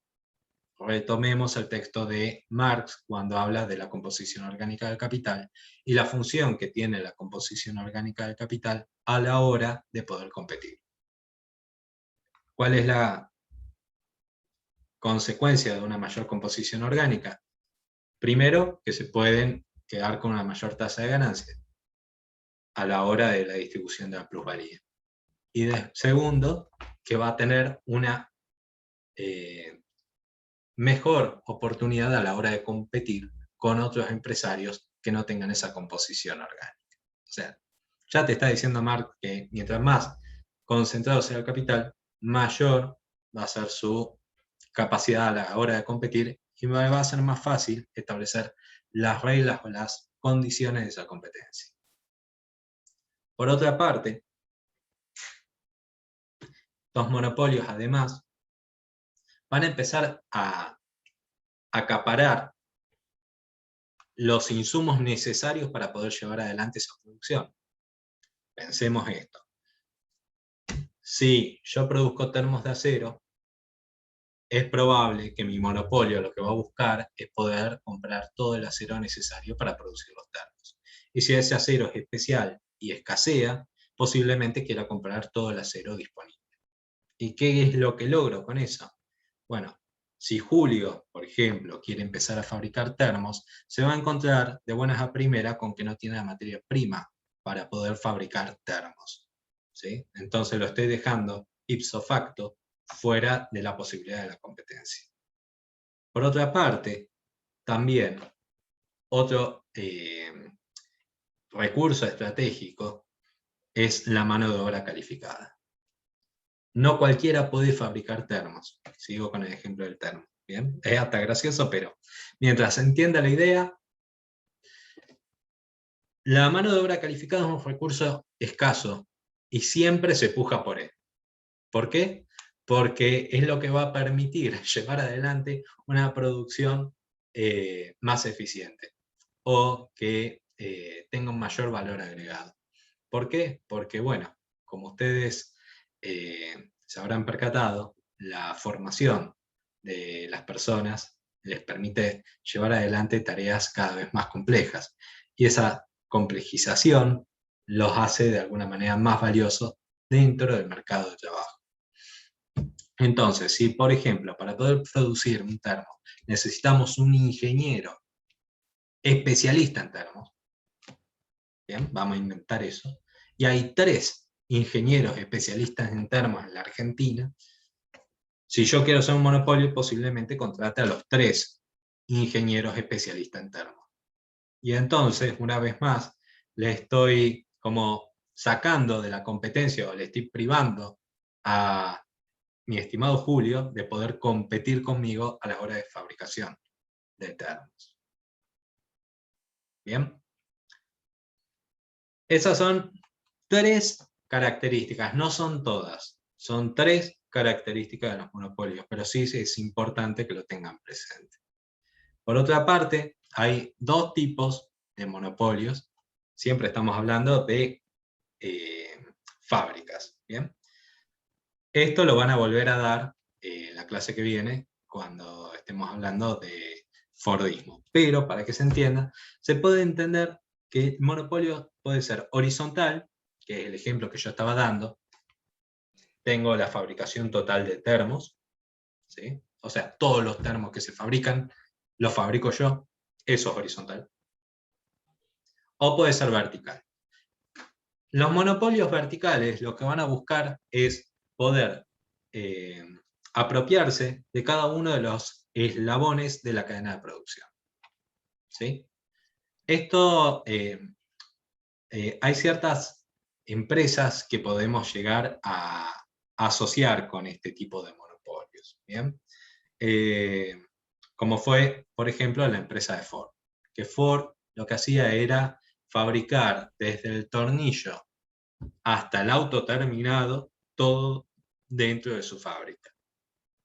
Retomemos el texto de Marx cuando habla de la composición orgánica del capital y la función que tiene la composición orgánica del capital a la hora de poder competir. ¿Cuál es la consecuencia de una mayor composición orgánica? Primero, que se pueden quedar con una mayor tasa de ganancia a la hora de la distribución de la plusvalía. Y segundo, que va a tener una mejor oportunidad a la hora de competir con otros empresarios que no tengan esa composición orgánica. O sea, ya te está diciendo Marx que mientras más concentrado sea el capital, mayor va a ser su capacidad a la hora de competir y va a ser más fácil establecer las reglas o las condiciones de esa competencia. Por otra parte, los monopolios además van a empezar a acaparar los insumos necesarios para poder llevar adelante esa producción. Pensemos esto. Si yo produzco termos de acero, es probable que mi monopolio lo que va a buscar es poder comprar todo el acero necesario para producir los termos. Y si ese acero es especial y escasea, posiblemente quiera comprar todo el acero disponible. ¿Y qué es lo que logro con eso? Bueno, si Julio, por ejemplo, quiere empezar a fabricar termos, se va a encontrar de buenas a primeras con que no tiene la materia prima para poder fabricar termos. ¿Sí? Entonces lo estoy dejando ipso facto fuera de la posibilidad de la competencia. Por otra parte, también otro recurso estratégico es la mano de obra calificada. No cualquiera puede fabricar termos. Sigo con el ejemplo del termo. ¿Bien? Es hasta gracioso, pero mientras se entienda la idea, la mano de obra calificada es un recurso escaso y siempre se puja por él. ¿Por qué? Porque es lo que va a permitir llevar adelante una producción más eficiente o que tenga un mayor valor agregado. ¿Por qué? Porque, bueno, como ustedes se habrán percatado, la formación de las personas, les permite llevar adelante tareas cada vez más complejas. Y esa complejización los hace de alguna manera más valiosos dentro del mercado de trabajo. Entonces, si por ejemplo, para poder producir un termo, necesitamos un ingeniero especialista en termos, bien, vamos a inventar eso, y hay 3 ingenieros especialistas en termos en la Argentina, si yo quiero hacer un monopolio, posiblemente contrate a los 3 ingenieros especialistas en termos. Y entonces, una vez más, le estoy como sacando de la competencia, o le estoy privando a mi estimado Julio de poder competir conmigo a la hora de fabricación de termos. Bien. Esas son 3 características, no son todas, son 3 características de los monopolios, pero sí es importante que lo tengan presente. Por otra parte, hay 2 tipos de monopolios, siempre estamos hablando de fábricas, ¿bien? Esto lo van a volver a dar en la clase que viene, cuando estemos hablando de Fordismo. Pero, para que se entienda, se puede entender que el monopolio puede ser horizontal, que es el ejemplo que yo estaba dando. Tengo la fabricación total de termos, ¿sí? O sea, todos los termos que se fabrican, los fabrico yo, eso es horizontal. O puede ser vertical. Los monopolios verticales lo que van a buscar es poder apropiarse de cada uno de los eslabones de la cadena de producción. ¿Sí? Esto, hay ciertas empresas que podemos llegar a asociar con este tipo de monopolios. ¿Bien? Como fue, por ejemplo, la empresa de Ford. Que Ford lo que hacía era fabricar desde el tornillo hasta el auto terminado, todo dentro de su fábrica.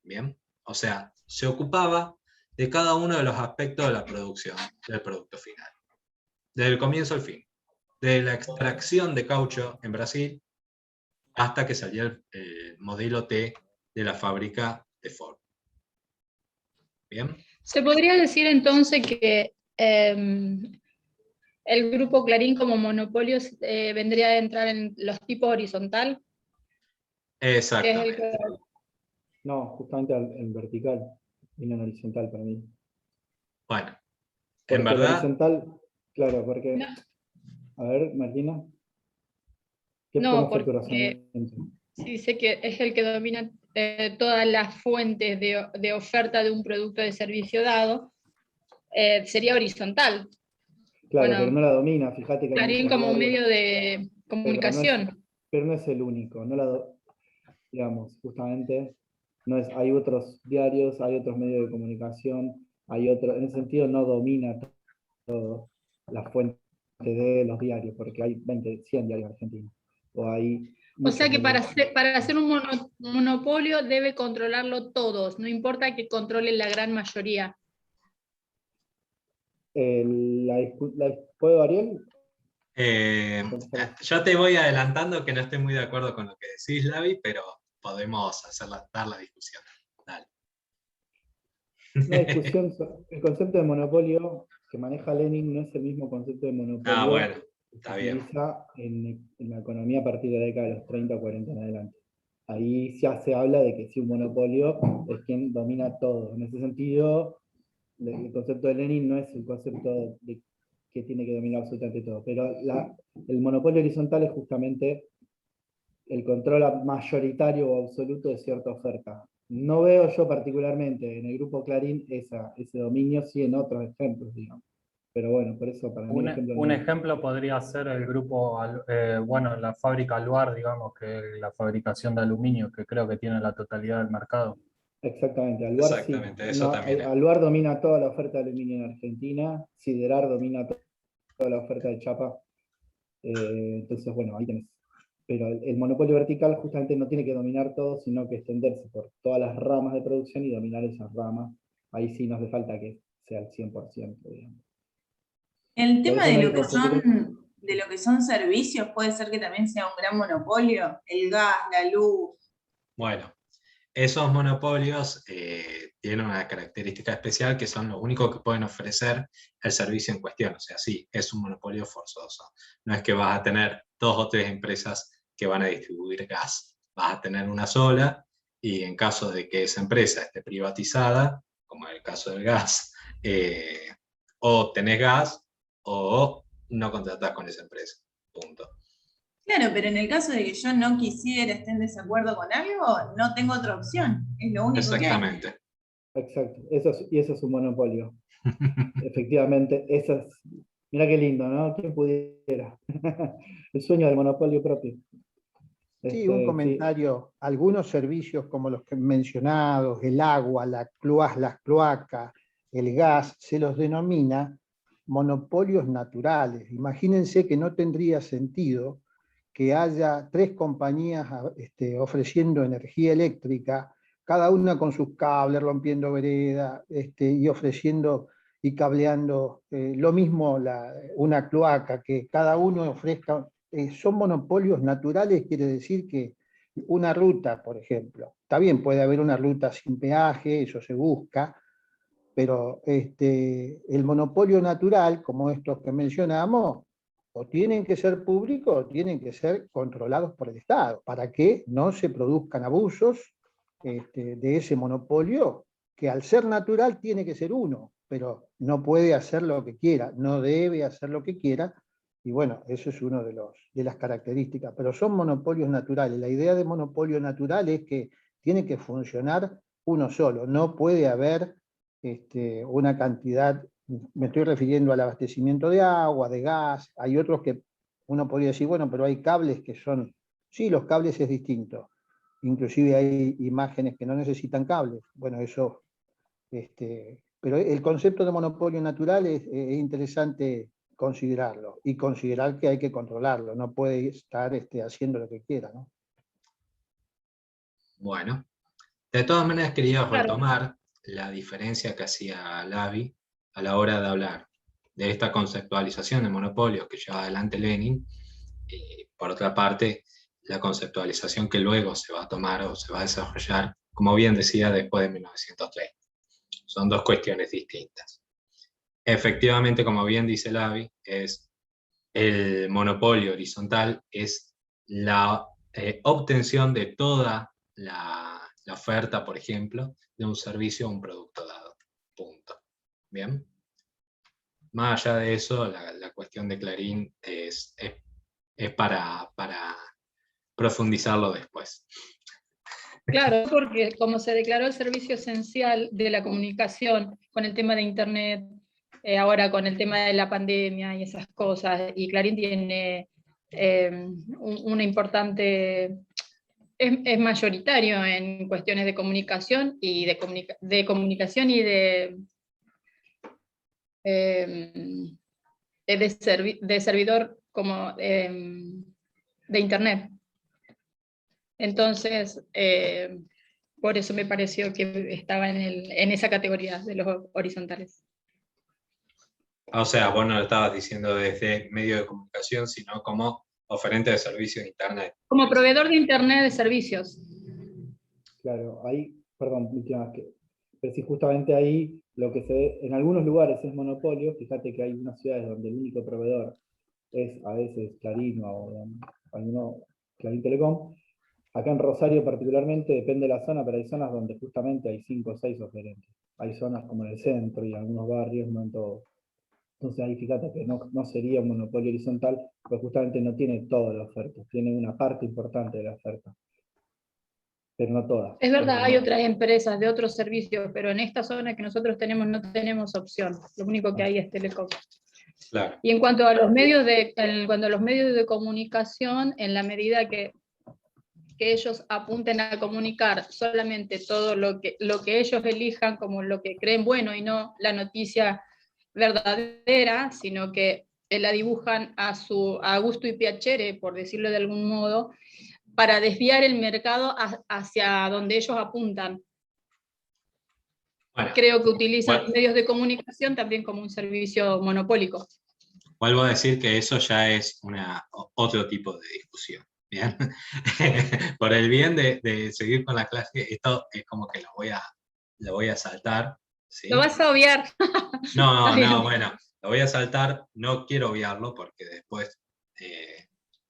¿Bien? O sea, se ocupaba de cada uno de los aspectos de la producción del producto final. Desde el comienzo al fin. Desde la extracción de caucho en Brasil hasta que salía el modelo T de la fábrica de Ford. ¿Bien? ¿Se podría decir entonces que el grupo Clarín como monopolio vendría a entrar en los tipos horizontal? Exactamente. No, justamente en vertical, y no en horizontal para mí. Bueno, porque en verdad... horizontal, claro, porque... No. A ver, Martina. No, porque sí sé que es el que domina todas las fuentes de oferta de un producto de servicio dado, sería horizontal. Claro, bueno, pero no la domina, fíjate que... Clarín como un medio de comunicación. Pero no es el único, digamos, justamente, no es, hay otros diarios, hay otros medios de comunicación, en ese sentido no domina todo la fuente de los diarios, porque hay 100 diarios argentinos. O sea que para hacer un monopolio debe controlarlo todos, no importa que controlen la gran mayoría. ¿Puedo, Ariel? Yo te voy adelantando que no estoy muy de acuerdo con lo que decís, Lavi, pero podemos dar la discusión. Dale. Una discusión, el concepto de monopolio que maneja Lenin no es el mismo concepto de monopolio bueno, está que bien. utiliza en la economía a partir de la década de los 30 o 40 en adelante. Ahí ya se habla de que si un monopolio es quien domina todo. En ese sentido, el concepto de Lenin no es el concepto de que tiene que dominar absolutamente todo, pero el monopolio horizontal es justamente el control mayoritario o absoluto de cierta oferta. No veo yo particularmente en el grupo Clarín ese dominio, sí en otros ejemplos, digamos. Pero bueno, por eso para mí un ejemplo podría ser el grupo, la fábrica Aluar, digamos, que es la fabricación de aluminio, que creo que tiene la totalidad del mercado. Exactamente, Aluar exactamente, sí. Eso también. Aluar domina toda la oferta de aluminio en Argentina, Siderar domina toda la oferta de chapa. Entonces, bueno, ahí tenés. Pero el monopolio vertical justamente no tiene que dominar todo, sino que extenderse por todas las ramas de producción y dominar esas ramas. Ahí sí nos hace falta que sea el 100%, digamos. El tema de lo que son servicios puede ser que también sea un gran monopolio, el gas, la luz. Bueno, esos monopolios tienen una característica especial, que son los únicos que pueden ofrecer el servicio en cuestión. O sea, sí, es un monopolio forzoso. No es que vas a tener 2 o 3 empresas que van a distribuir gas. Vas a tener una sola, y en caso de que esa empresa esté privatizada, como en el caso del gas, o tenés gas o no contratás con esa empresa. Punto. Claro, pero en el caso de que yo no quisiera, esté en desacuerdo con algo, no tengo otra opción. Es lo único que hay. Exactamente. Exacto, y eso es un monopolio. Efectivamente, mirá qué lindo, ¿no? ¿Quién pudiera? El sueño del monopolio propio. Sí, un comentario. Sí. Algunos servicios como los que mencionados, el agua, las cloacas, el gas, se los denomina monopolios naturales. Imagínense que no tendría sentido que haya 3 compañías ofreciendo energía eléctrica, cada una con sus cables, rompiendo vereda, y ofreciendo y cableando lo mismo una cloaca, que cada uno ofrezca. Son monopolios naturales, quiere decir que una ruta, por ejemplo, está bien, puede haber una ruta sin peaje, eso se busca, pero el monopolio natural, como estos que mencionamos, o tienen que ser públicos o tienen que ser controlados por el Estado, para que no se produzcan abusos de ese monopolio, que al ser natural tiene que ser uno, pero no puede hacer lo que quiera, no debe hacer lo que quiera, y bueno, eso es una de las características, pero son monopolios naturales. La idea de monopolio natural es que tiene que funcionar uno solo, no puede haber una cantidad. Me estoy refiriendo al abastecimiento de agua, de gas. Hay otros que uno podría decir, bueno, pero hay cables que son... Sí, los cables es distinto. Inclusive hay imágenes que no necesitan cables. Bueno, eso... pero el concepto de monopolio natural es interesante considerarlo. Y considerar que hay que controlarlo. No puede estar haciendo lo que quiera, ¿no? Bueno, de todas maneras quería retomar la diferencia que hacía Lavi a la hora de hablar de esta conceptualización de monopolios que lleva adelante Lenin, y por otra parte, la conceptualización que luego se va a tomar o se va a desarrollar, como bien decía, después de 1930. Son 2 cuestiones distintas. Efectivamente, como bien dice Lavi, el monopolio horizontal es la obtención de toda la oferta, por ejemplo, de un servicio o un producto dado. Punto. ¿Bien? Más allá de eso, la cuestión de Clarín es para profundizarlo después. Claro, porque como se declaró el servicio esencial de la comunicación con el tema de Internet, ahora con el tema de la pandemia y esas cosas, y Clarín tiene una importante... Es mayoritario en cuestiones de comunicación y de comunicación y de servidor como de Internet. Entonces, por eso me pareció que estaba en esa categoría de los horizontales. O sea, vos no lo estabas diciendo desde medio de comunicación, sino como oferente de servicios de Internet. Como proveedor de Internet de servicios. Claro, ahí, perdón, pero si justamente ahí lo que se ve, en algunos lugares es monopolio, fíjate que hay unas ciudades donde el único proveedor es a veces Clarín o Clarín Telecom. Acá en Rosario particularmente, depende de la zona, pero hay zonas donde justamente hay 5 o 6 oferentes. Hay zonas como en el centro y en algunos barrios, no en todos. Entonces ahí fíjate que no sería un monopolio horizontal, porque justamente no tiene toda la oferta, tiene una parte importante de la oferta, pero no toda. Es verdad, hay otras empresas de otros servicios, pero en esta zona que nosotros tenemos no tenemos opción, lo único que hay es Telecom. Claro. Y en cuanto a los medios de comunicación, en la medida que ellos apunten a comunicar solamente todo lo que ellos elijan como lo que creen bueno y no la noticia verdadera, sino que la dibujan a gusto y piacere, por decirlo de algún modo, para desviar el mercado hacia donde ellos apuntan. Bueno, creo que utilizan los medios de comunicación también como un servicio monopólico. Vuelvo a decir que eso ya es otro tipo de discusión. Bien. Por el bien de seguir con la clase, esto es como que lo voy a saltar. ¿Sí? Lo vas a obviar. No, bueno, lo voy a saltar, no quiero obviarlo porque después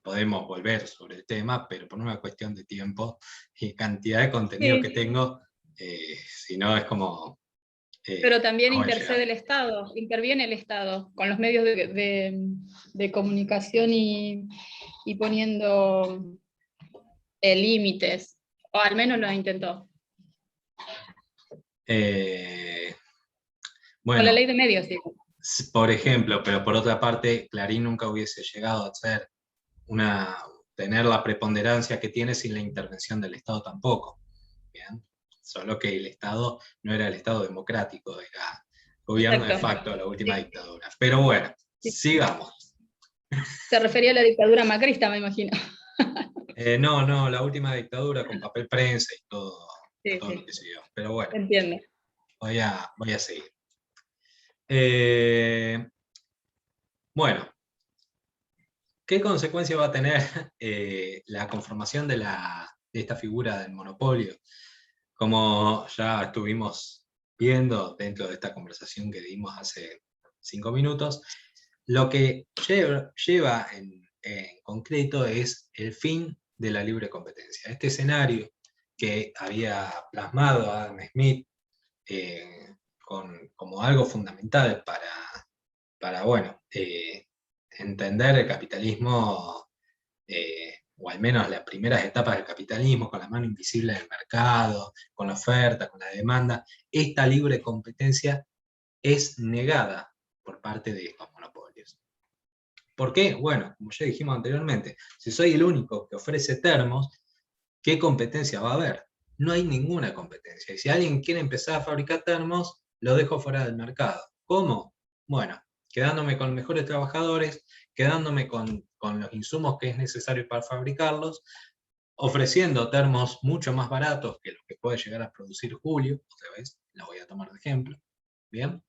podemos volver sobre el tema, pero por una cuestión de tiempo y cantidad de contenido que tengo, si no es como... pero también no intercede el Estado, interviene el Estado con los medios de comunicación y poniendo límites, o al menos lo intentó. Bueno, con la ley de medios, digo. Por ejemplo, pero por otra parte, Clarín nunca hubiese llegado a tener la preponderancia que tiene sin la intervención del Estado tampoco. ¿Bien? Solo que el Estado no era el Estado democrático, era gobierno de facto de la última dictadura. Pero bueno, sigamos. Se refería a la dictadura macrista, me imagino. No, la última dictadura con papel prensa y todo lo que se dio. Pero bueno, entiendo. Voy a seguir. Bueno, ¿qué consecuencia va a tener la conformación de esta figura del monopolio? Como ya estuvimos viendo dentro de esta conversación que dimos hace 5 minutos, lo que lleva en concreto es el fin de la libre competencia. Este escenario que había plasmado Adam Smith como algo fundamental para entender el capitalismo, o al menos las primeras etapas del capitalismo, con la mano invisible del mercado, con la oferta, con la demanda, esta libre competencia es negada por parte de estos monopolios. ¿Por qué? Bueno, como ya dijimos anteriormente, si soy el único que ofrece termos, ¿qué competencia va a haber? No hay ninguna competencia. Y si alguien quiere empezar a fabricar termos, lo dejo fuera del mercado. ¿Cómo? Bueno, quedándome con mejores trabajadores, quedándome con los insumos que es necesario para fabricarlos, ofreciendo termos mucho más baratos que lo que puede llegar a producir Julio, otra vez, la voy a tomar de ejemplo, ¿bien?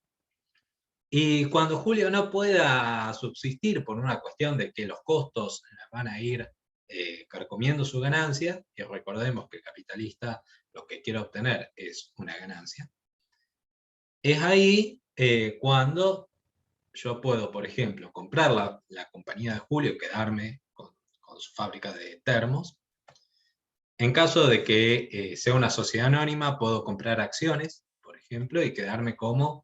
Y cuando Julio no pueda subsistir por una cuestión de que los costos van a ir carcomiendo su ganancia, y recordemos que el capitalista lo que quiere obtener es una ganancia, es ahí cuando yo puedo, por ejemplo, comprar la compañía de Julio y quedarme con su fábrica de termos. En caso de que sea una sociedad anónima, puedo comprar acciones, por ejemplo, y quedarme como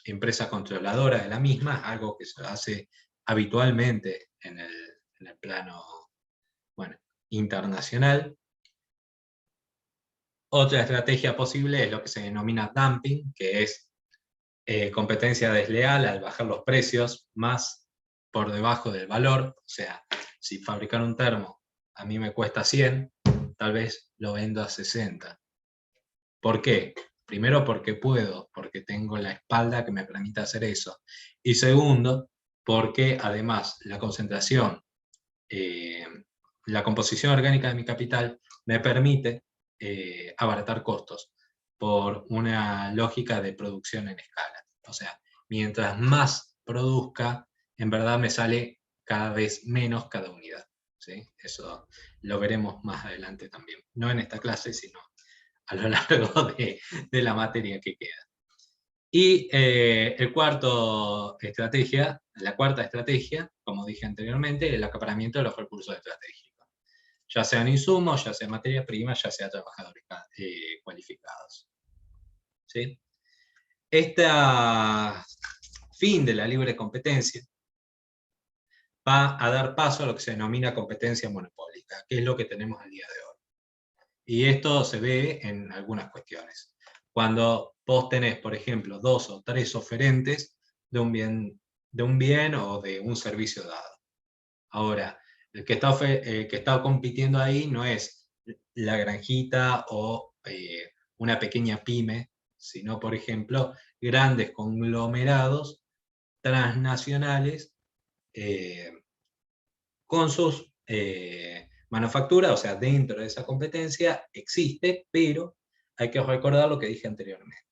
empresa controladora de la misma, algo que se hace habitualmente en el plano internacional. Otra estrategia posible es lo que se denomina dumping, que es competencia desleal al bajar los precios más por debajo del valor. O sea, si fabricar un termo a mí me cuesta 100, tal vez lo vendo a 60. ¿Por qué? Primero porque puedo, porque tengo la espalda que me permite hacer eso. Y segundo, porque además la concentración, la composición orgánica de mi capital me permite abaratar costos por una lógica de producción en escala. O sea, mientras más produzca, en verdad me sale cada vez menos cada unidad. ¿Sí? Eso lo veremos más adelante también. No en esta clase, sino a lo largo de la materia que queda. Y la cuarta estrategia, como dije anteriormente, el acaparamiento de los recursos estratégicos. Ya sean insumos, ya sea materia prima, ya sea trabajadores cualificados. ¿Sí? Este fin de la libre competencia va a dar paso a lo que se denomina competencia monopólica, que es lo que tenemos al día de hoy. Y esto se ve en algunas cuestiones. Cuando vos tenés, por ejemplo, 2 o 3 oferentes de un bien o de un servicio dado. Ahora, el que está compitiendo ahí no es la granjita o una pequeña pyme, sino, por ejemplo, grandes conglomerados transnacionales con sus manufacturas, o sea, dentro de esa competencia existe, pero hay que recordar lo que dije anteriormente.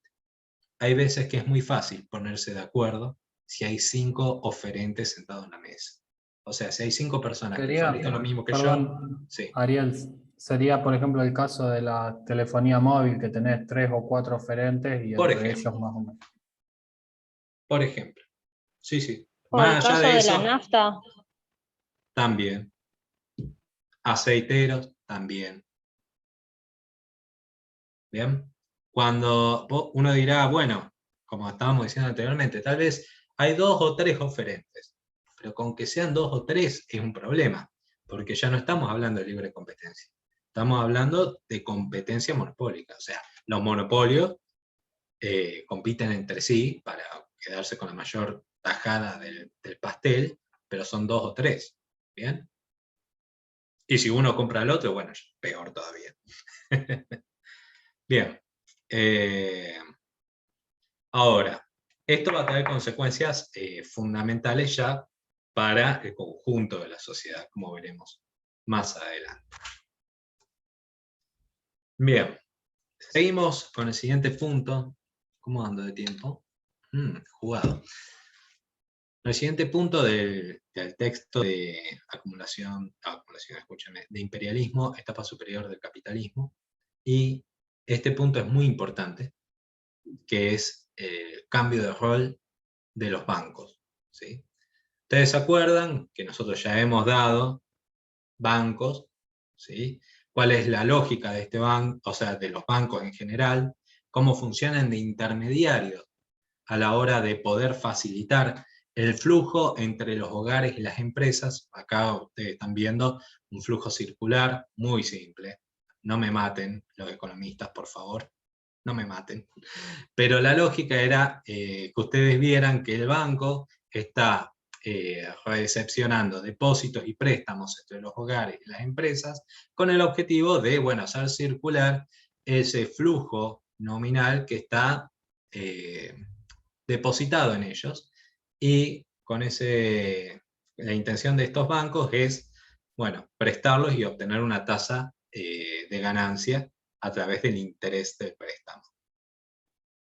Hay veces que es muy fácil ponerse de acuerdo si hay 5 oferentes sentados en la mesa. O sea, si hay 5 personas que Sería, fabrican lo mismo que perdón, yo, sí. Ariel, sería por ejemplo el caso de la telefonía móvil, que tenés 3 o 4 oferentes y Por entre ejemplo, ellos más o menos. por ejemplo. Sí, sí. O el Más allá caso de de la eso, nafta. también. Aceiteros, también. ¿Bien? Cuando uno dirá, bueno, como estábamos diciendo anteriormente, tal vez hay 2 o 3 oferentes, pero con que sean 2 o 3 es un problema, porque ya no estamos hablando de libre competencia, estamos hablando de competencia monopólica, o sea, los monopolios compiten entre sí para quedarse con la mayor tajada del pastel, pero son 2 o 3, ¿bien? Y si uno compra al otro, bueno, peor todavía. Bien. Ahora, esto va a tener consecuencias fundamentales ya para el conjunto de la sociedad, como veremos más adelante. Bien, seguimos con el siguiente punto. ¿Cómo ando de tiempo? Jugado. El siguiente punto del texto de escúchame, de imperialismo, etapa superior del capitalismo, y este punto es muy importante, que es el cambio de rol de los bancos, ¿sí? Ustedes se acuerdan que nosotros ya hemos dado bancos, ¿sí? ¿Cuál es la lógica de este banco, o sea, de los bancos en general? ¿Cómo funcionan de intermediarios a la hora de poder facilitar el flujo entre los hogares y las empresas? Acá ustedes están viendo un flujo circular muy simple. No me maten los economistas, por favor. No me maten. Pero la lógica era que ustedes vieran que el banco está recepcionando depósitos y préstamos entre los hogares y las empresas con el objetivo de, bueno, hacer circular ese flujo nominal que está depositado en ellos, y con la intención de estos bancos es, bueno, prestarlos y obtener una tasa de ganancia a través del interés del préstamo.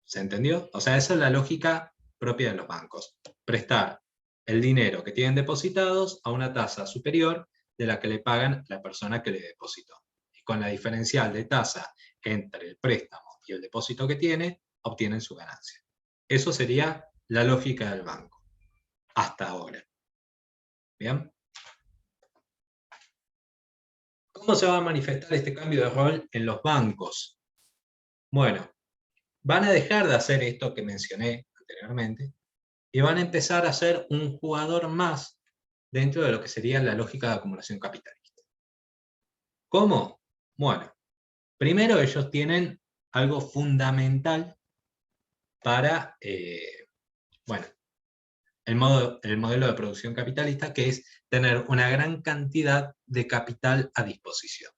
¿Se entendió? O sea, esa es la lógica propia de los bancos. Prestar el dinero que tienen depositados a una tasa superior de la que le pagan la persona que le depositó. Y con la diferencial de tasa entre el préstamo y el depósito que tiene, obtienen su ganancia. Eso sería la lógica del banco, hasta ahora. ¿Bien? ¿Cómo se va a manifestar este cambio de rol en los bancos? Bueno, van a dejar de hacer esto que mencioné anteriormente y van a empezar a ser un jugador más dentro de lo que sería la lógica de acumulación capitalista. ¿Cómo? Bueno, primero ellos tienen algo fundamental para bueno, el modelo de producción capitalista, que es tener una gran cantidad de capital a disposición.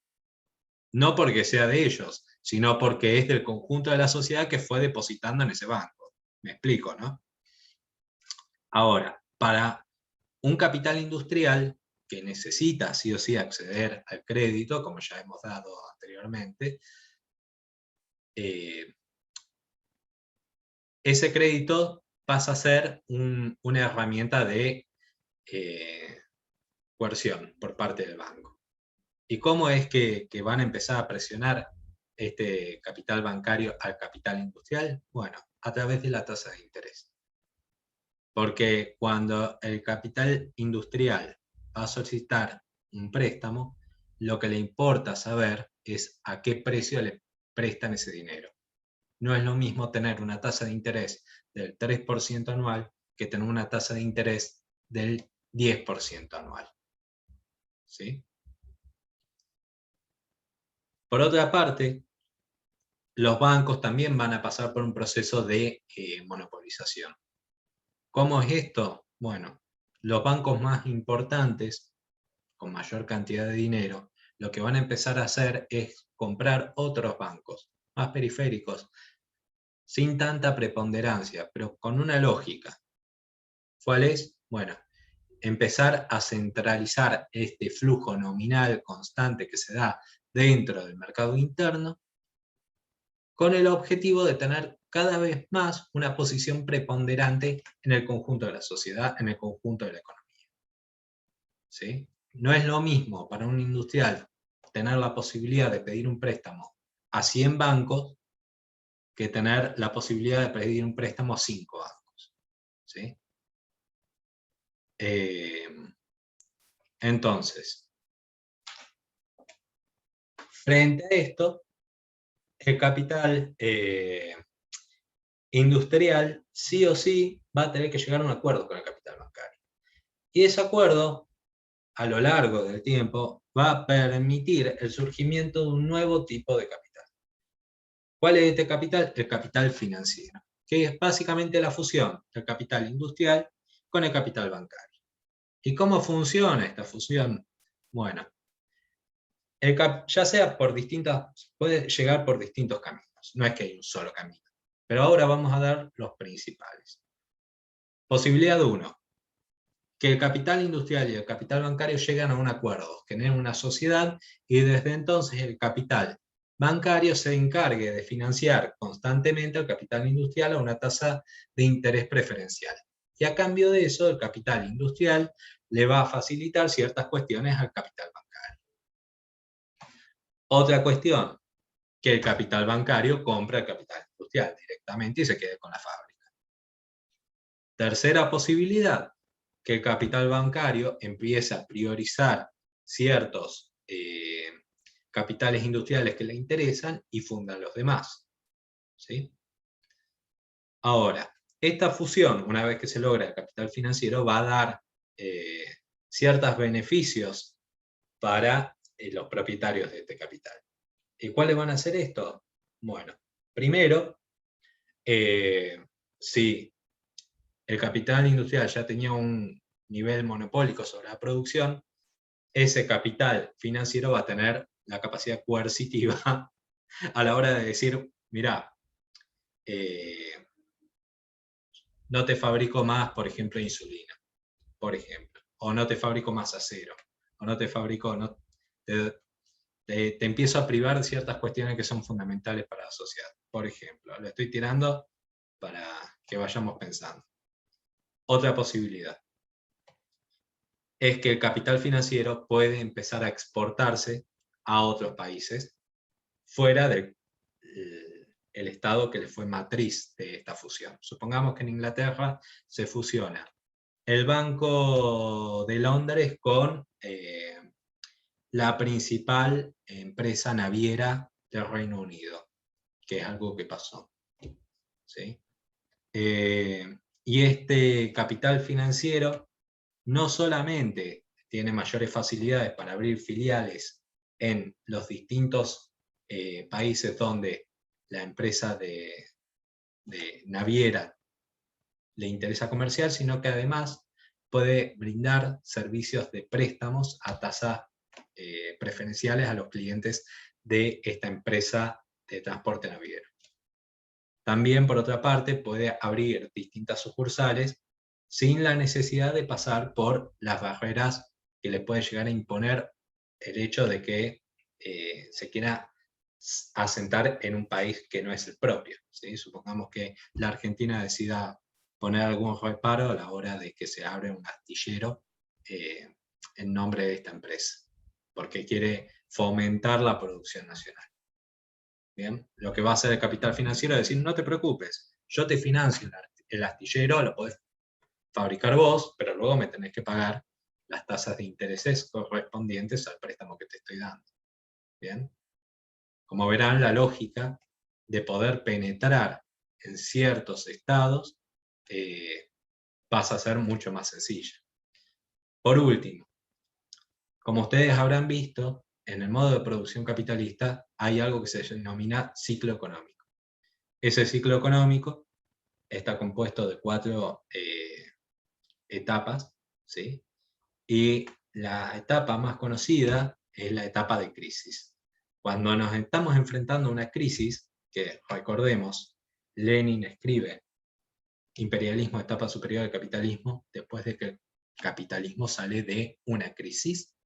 No porque sea de ellos, sino porque es del conjunto de la sociedad que fue depositando en ese banco. Me explico, ¿no? Ahora, para un capital industrial que necesita sí o sí acceder al crédito, como ya hemos dado anteriormente, ese crédito pasa a ser una herramienta de coerción por parte del banco. ¿Y cómo es que van a empezar a presionar este capital bancario al capital industrial? Bueno, a través de la tasa de interés. Porque cuando el capital industrial va a solicitar un préstamo, lo que le importa saber es a qué precio le prestan ese dinero. No es lo mismo tener una tasa de interés del 3% anual que tener una tasa de interés del 10% anual. ¿Sí? Por otra parte, los bancos también van a pasar por un proceso de monopolización. ¿Cómo es esto? Bueno, los bancos más importantes, con mayor cantidad de dinero, lo que van a empezar a hacer es comprar otros bancos, más periféricos, sin tanta preponderancia, pero con una lógica. ¿Cuál es? Bueno, empezar a centralizar este flujo nominal constante que se da dentro del mercado interno, con el objetivo de tener cada vez más una posición preponderante en el conjunto de la sociedad, en el conjunto de la economía. ¿sí? No es lo mismo para un industrial tener la posibilidad de pedir un préstamo a 100 bancos que tener la posibilidad de pedir un préstamo a 5 bancos, ¿sí? Entonces, frente a esto, el capital industrial sí o sí va a tener que llegar a un acuerdo con el capital bancario. Y ese acuerdo, a lo largo del tiempo, va a permitir el surgimiento de un nuevo tipo de capital. ¿Cuál es este capital? El capital financiero, que es básicamente la fusión del capital industrial con el capital bancario. ¿Y cómo funciona esta fusión? Bueno, ya sea por puede llegar por distintos caminos, no es que hay un solo camino, pero ahora vamos a dar los principales. Posibilidad 1, que el capital industrial y el capital bancario lleguen a un acuerdo, generen una sociedad y desde entonces el capital bancario se encargue de financiar constantemente al capital industrial a una tasa de interés preferencial. Y a cambio de eso, el capital industrial le va a facilitar ciertas cuestiones al capital bancario. Otra cuestión, que el capital bancario compra el capital industrial directamente y se quede con la fábrica. Tercera posibilidad, que el capital bancario empiece a priorizar ciertos capitales industriales que le interesan y fundan los demás, ¿sí? Ahora, esta fusión, una vez que se logra el capital financiero, va a dar ciertos beneficios para los propietarios de este capital. ¿Y cuáles van a ser estos? Bueno, primero, si el capital industrial ya tenía un nivel monopólico sobre la producción, ese capital financiero va a tener la capacidad coercitiva a la hora de decir, mirá, no te fabrico más, por ejemplo, insulina, por ejemplo, o no te fabrico más acero, o no te fabrico, te empiezo a privar de ciertas cuestiones que son fundamentales para la sociedad. Por ejemplo, lo estoy tirando para que vayamos pensando. Otra posibilidad es que el capital financiero puede empezar a exportarse a otros países fuera del estado que le fue matriz de esta fusión. Supongamos que en Inglaterra se fusiona el Banco de Londres con la principal empresa naviera del Reino Unido, que es algo que pasó, ¿sí? Y este capital financiero no solamente tiene mayores facilidades para abrir filiales en los distintos países donde la empresa de naviera le interesa comercial, sino que además puede brindar servicios de préstamos a tasas preferenciales a los clientes de esta empresa de transporte naviero. También, por otra parte, puede abrir distintas sucursales sin la necesidad de pasar por las barreras que le puede llegar a imponer el hecho de que se quiera asentar en un país que no es el propio, ¿sí? Supongamos que la Argentina decida poner algún reparo a la hora de que se abre un astillero en nombre de esta empresa, porque quiere fomentar la producción nacional. Bien, lo que va a hacer el capital financiero es decir, no te preocupes, yo te financio el astillero, lo podés fabricar vos, pero luego me tenés que pagar las tasas de intereses correspondientes al préstamo que te estoy dando. Bien, como verán, la lógica de poder penetrar en ciertos estados pasa a ser mucho más sencilla. Por último, como ustedes habrán visto, en el modo de producción capitalista hay algo que se denomina ciclo económico. Ese ciclo económico está compuesto de 4 etapas, ¿sí? Y la etapa más conocida es la etapa de crisis. Cuando nos estamos enfrentando a una crisis, que recordemos, Lenin escribe Imperialismo, etapa superior del capitalismo, después de que el capitalismo sale de una crisis.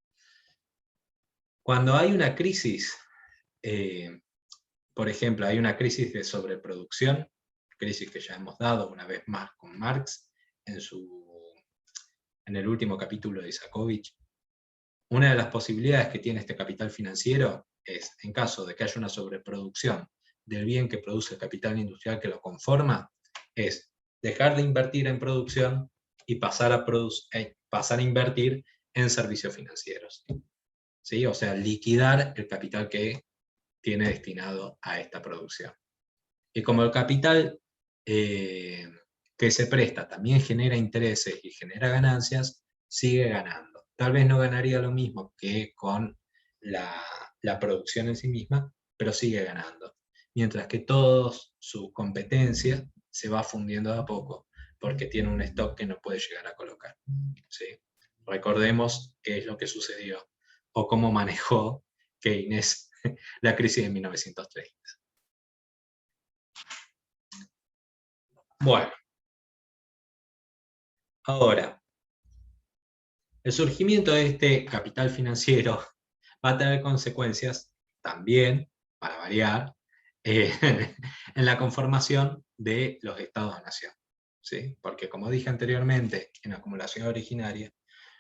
Cuando hay una crisis, por ejemplo, hay una crisis de sobreproducción, crisis que ya hemos dado una vez más con Marx en el último capítulo de Isakovich, una de las posibilidades que tiene este capital financiero es, en caso de que haya una sobreproducción del bien que produce el capital industrial que lo conforma, es dejar de invertir en producción y pasar a invertir en servicios financieros. ¿Sí? O sea, liquidar el capital que tiene destinado a esta producción. Y como el capital que se presta también genera intereses y genera ganancias, sigue ganando. Tal vez no ganaría lo mismo que con la producción en sí misma, pero sigue ganando. Mientras que toda su competencia se va fundiendo de a poco, porque tiene un stock que no puede llegar a colocar. ¿Sí? Recordemos qué es lo que sucedió, o cómo manejó Keynes la crisis de 1930. Bueno, ahora, el surgimiento de este capital financiero va a tener consecuencias también, para variar, en la conformación de los estados-nación. ¿Sí? Porque como dije anteriormente, en la acumulación originaria,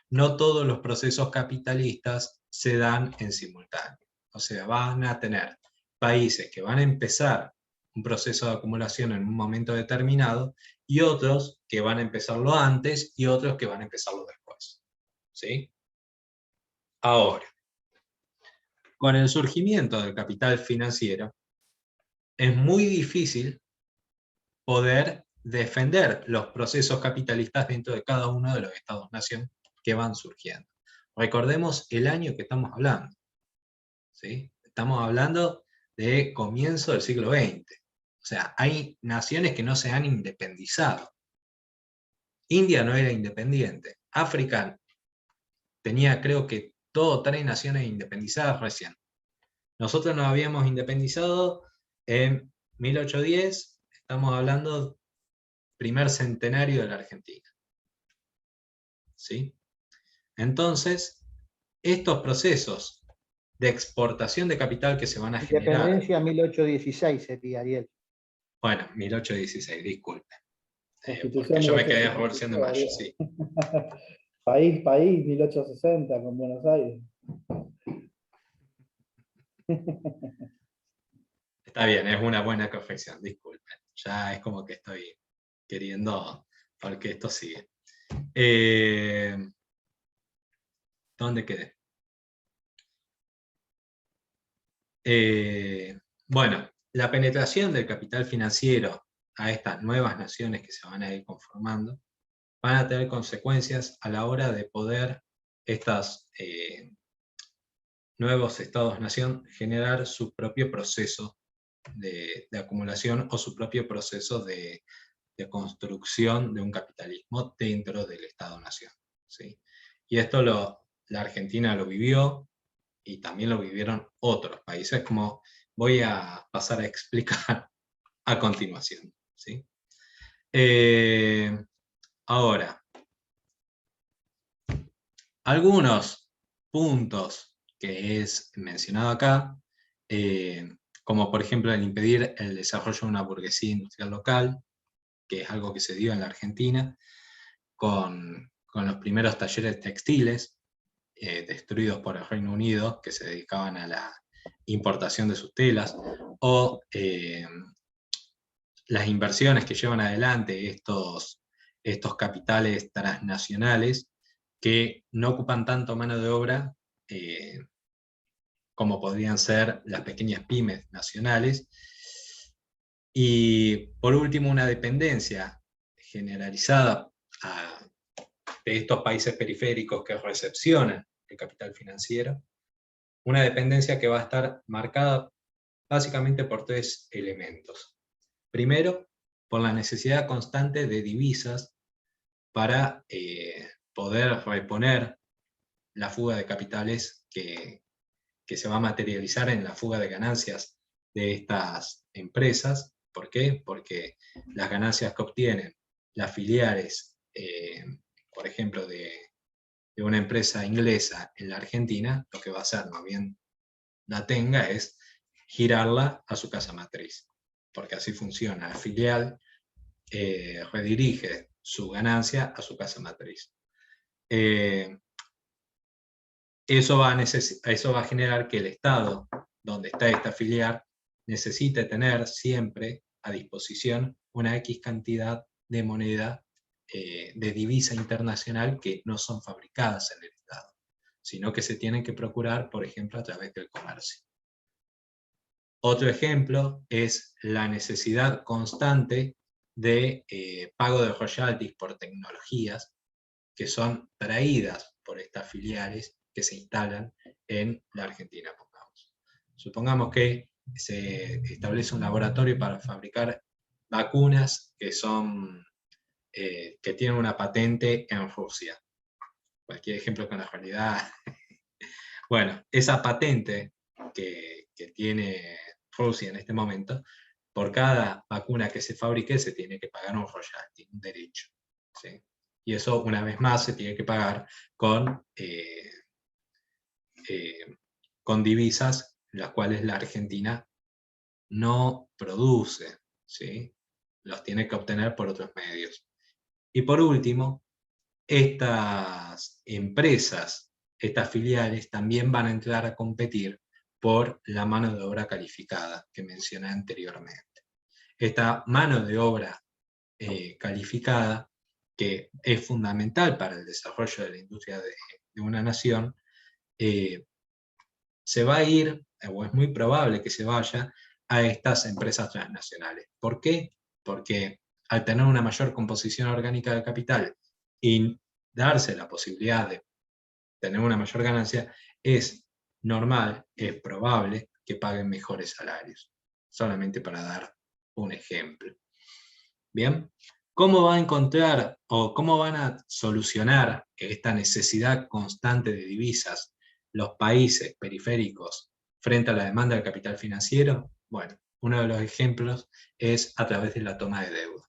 no todos los procesos capitalistas se dan en simultáneo. O sea, van a tener países que van a empezar un proceso de acumulación en un momento determinado, y otros que van a empezarlo antes, y otros que van a empezarlo después. ¿Sí? Ahora, con el surgimiento del capital financiero, es muy difícil poder defender los procesos capitalistas dentro de cada uno de los estados-nación que van surgiendo. Recordemos el año que estamos hablando. ¿Sí? Estamos hablando de comienzo del siglo XX. O sea, hay naciones que no se han independizado. India no era independiente. África tenía, creo que, 2 o 3 naciones independizadas recién. Nosotros nos habíamos independizado en 1810, estamos hablando primer centenario de la Argentina. ¿Sí? Entonces, estos procesos de exportación de capital que se van a generar... Independencia 1816 sería, Ariel. Bueno, 1816, disculpe. Porque yo me quedé en Revolución de Mayo, sí. País, 1860 con Buenos Aires. Está bien, es una buena confección, disculpen. Ya es como que estoy queriendo, porque esto sigue. ¿Dónde quedé? Bueno, la penetración del capital financiero a estas nuevas naciones que se van a ir conformando van a tener consecuencias a la hora de poder estos nuevos estados-nación generar su propio proceso de acumulación o su propio proceso de construcción de un capitalismo dentro del Estado-Nación. ¿Sí? Y esto la Argentina lo vivió, y también lo vivieron otros países, como voy a pasar a explicar a continuación. ¿Sí? Ahora, algunos puntos que es mencionado acá, como por ejemplo el impedir el desarrollo de una burguesía industrial local, que es algo que se dio en la Argentina, con los primeros talleres textiles destruidos por el Reino Unido, que se dedicaban a la importación de sus telas, o las inversiones que llevan adelante estos capitales transnacionales, que no ocupan tanto mano de obra como podrían ser las pequeñas pymes nacionales. Y por último, una dependencia generalizada de estos países periféricos que recepcionan el capital financiero, una dependencia que va a estar marcada básicamente por 3 elementos. Primero, por la necesidad constante de divisas para poder reponer la fuga de capitales que se va a materializar en la fuga de ganancias de estas empresas. ¿Por qué? Porque las ganancias que obtienen las filiales, por ejemplo, de una empresa inglesa en la Argentina, lo que va a hacer, más bien la tenga, es girarla a su casa matriz. Porque así funciona. La filial redirige su ganancia a su casa matriz. eso va a generar que el Estado, donde está esta filial, necesite tener siempre a disposición una X cantidad de moneda de divisa internacional que no son fabricadas en el Estado, sino que se tienen que procurar, por ejemplo, a través del comercio. Otro ejemplo es la necesidad constante de pago de royalties por tecnologías que son traídas por estas filiales que se instalan en la Argentina. Supongamos que se establece un laboratorio para fabricar vacunas que tienen una patente en Rusia. Cualquier ejemplo con la realidad. Bueno, esa patente que tiene Rusia en este momento, por cada vacuna que se fabrique se tiene que pagar un royalty, un derecho, ¿sí? Y eso, una vez más, se tiene que pagar con divisas, las cuales la Argentina no produce, ¿sí? Los tiene que obtener por otros medios. Y por último, estas empresas, estas filiales, también van a entrar a competir por la mano de obra calificada que mencioné anteriormente. Esta mano de obra calificada, que es fundamental para el desarrollo de la industria de una nación, se va a ir, o es muy probable que se vaya, a estas empresas transnacionales. ¿Por qué? Porque al tener una mayor composición orgánica del capital y darse la posibilidad de tener una mayor ganancia, es normal, es probable que paguen mejores salarios. Solamente para dar un ejemplo. Bien, ¿cómo va a encontrar o cómo van a solucionar esta necesidad constante de divisas los países periféricos frente a la demanda del capital financiero? Bueno, uno de los ejemplos es a través de la toma de deuda,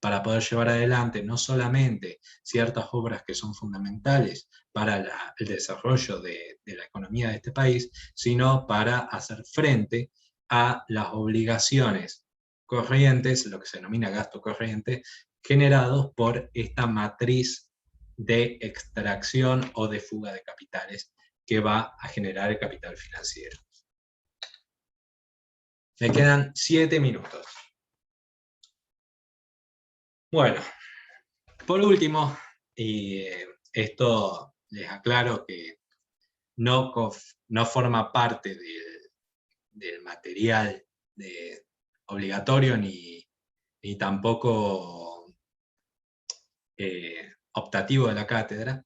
para poder llevar adelante no solamente ciertas obras que son fundamentales para el desarrollo de la economía de este país, sino para hacer frente a las obligaciones corrientes, lo que se denomina gasto corriente, generados por esta matriz de extracción o de fuga de capitales que va a generar el capital financiero. Me quedan 7 minutos. Bueno, por último, y esto les aclaro que no forma parte del material obligatorio ni tampoco optativo de la cátedra.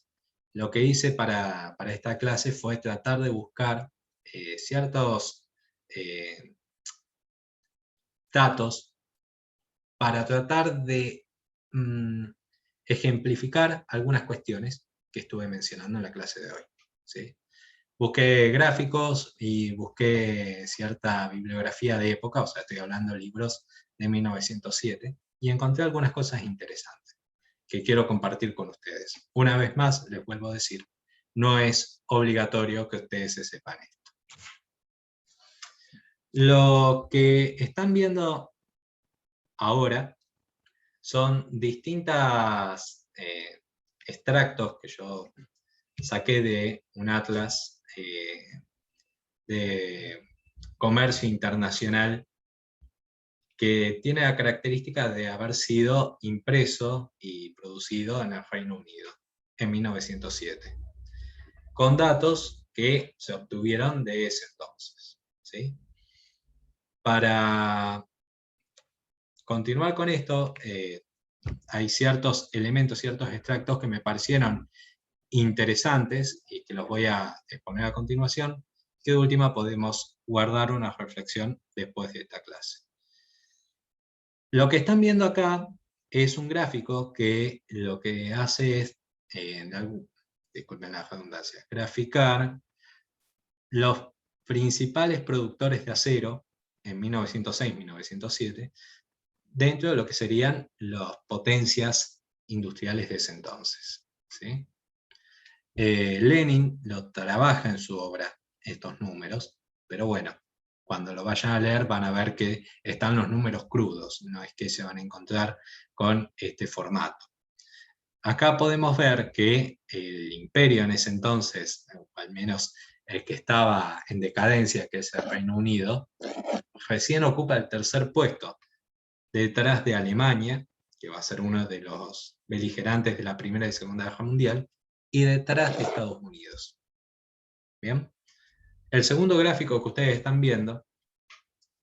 Lo que hice para esta clase fue tratar de buscar ciertos datos para tratar de ejemplificar algunas cuestiones que estuve mencionando en la clase de hoy, ¿sí? Busqué gráficos y busqué cierta bibliografía de época, o sea, estoy hablando de libros de 1907, y encontré algunas cosas interesantes que quiero compartir con ustedes. Una vez más, les vuelvo a decir, no es obligatorio que ustedes se sepan esto. Lo que están viendo ahora son distintos extractos que yo saqué de un atlas de comercio internacional que tiene la característica de haber sido impreso y producido en el Reino Unido en 1907, con datos que se obtuvieron de ese entonces, ¿sí? Para continuar con esto, hay ciertos elementos, ciertos extractos que me parecieron interesantes y que los voy a exponer a continuación, que de última podemos guardar una reflexión después de esta clase. Lo que están viendo acá es un gráfico que lo que hace es, disculpen la redundancia, graficar los principales productores de acero en 1906-1907 dentro de lo que serían las potencias industriales de ese entonces, ¿sí? Lenin lo trabaja en su obra, estos números, pero bueno, cuando lo vayan a leer van a ver que están los números crudos, no es que se van a encontrar con este formato. Acá podemos ver que el imperio en ese entonces, o al menos el que estaba en decadencia, que es el Reino Unido, recién ocupa el tercer puesto, detrás de Alemania, que va a ser uno de los beligerantes de la Primera y Segunda Guerra Mundial, y detrás de Estados Unidos. ¿Bien? El segundo gráfico que ustedes están viendo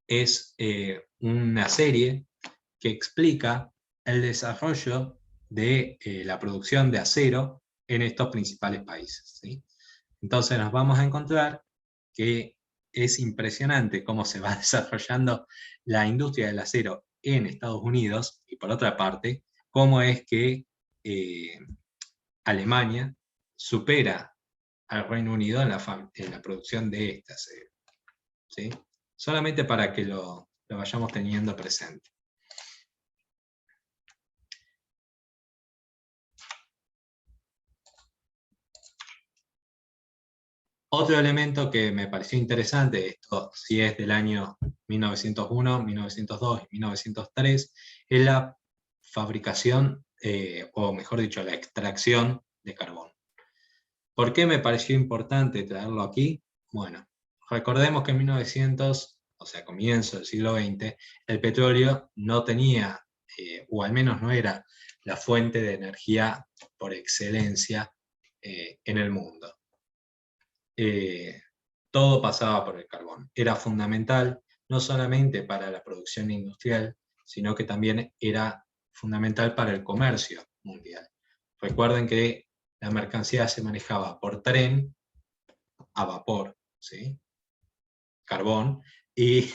es una serie que explica el desarrollo de la producción de acero en estos principales países, ¿sí? Entonces nos vamos a encontrar que es impresionante cómo se va desarrollando la industria del acero en Estados Unidos, y por otra parte, cómo es que Alemania supera al Reino Unido en la producción de este acero, ¿sí? Solamente para que lo vayamos teniendo presente. Otro elemento que me pareció interesante, esto sí es del año 1901, 1902 y 1903, es la fabricación, o mejor dicho, la extracción de carbón. ¿Por qué me pareció importante traerlo aquí? Bueno, recordemos que en 1900, o sea, comienzo del siglo XX, el petróleo no tenía, o al menos no era, la fuente de energía por excelencia en el mundo. Todo pasaba por el carbón. Era fundamental no solamente para la producción industrial, sino que también era fundamental para el comercio mundial. Recuerden que la mercancía se manejaba por tren a vapor, ¿sí? Carbón, y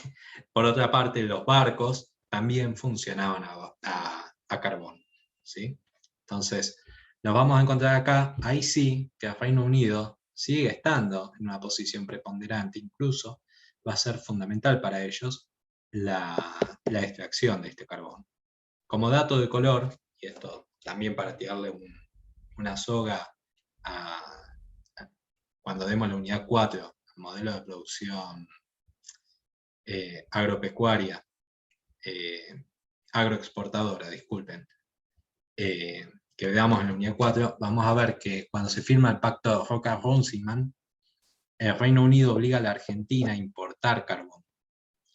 por otra parte los barcos también funcionaban a carbón, ¿sí? Entonces, nos vamos a encontrar acá, ahí sí, que el Reino Unido sigue estando en una posición preponderante, incluso va a ser fundamental para ellos la extracción de este carbón. Como dato de color, y esto también para tirarle una soga cuando demos la unidad 4, el modelo de producción agropecuaria, agroexportadora, disculpen, que veamos en la unidad 4, vamos a ver que cuando se firma el pacto Roca-Runciman, el Reino Unido obliga a la Argentina a importar carbón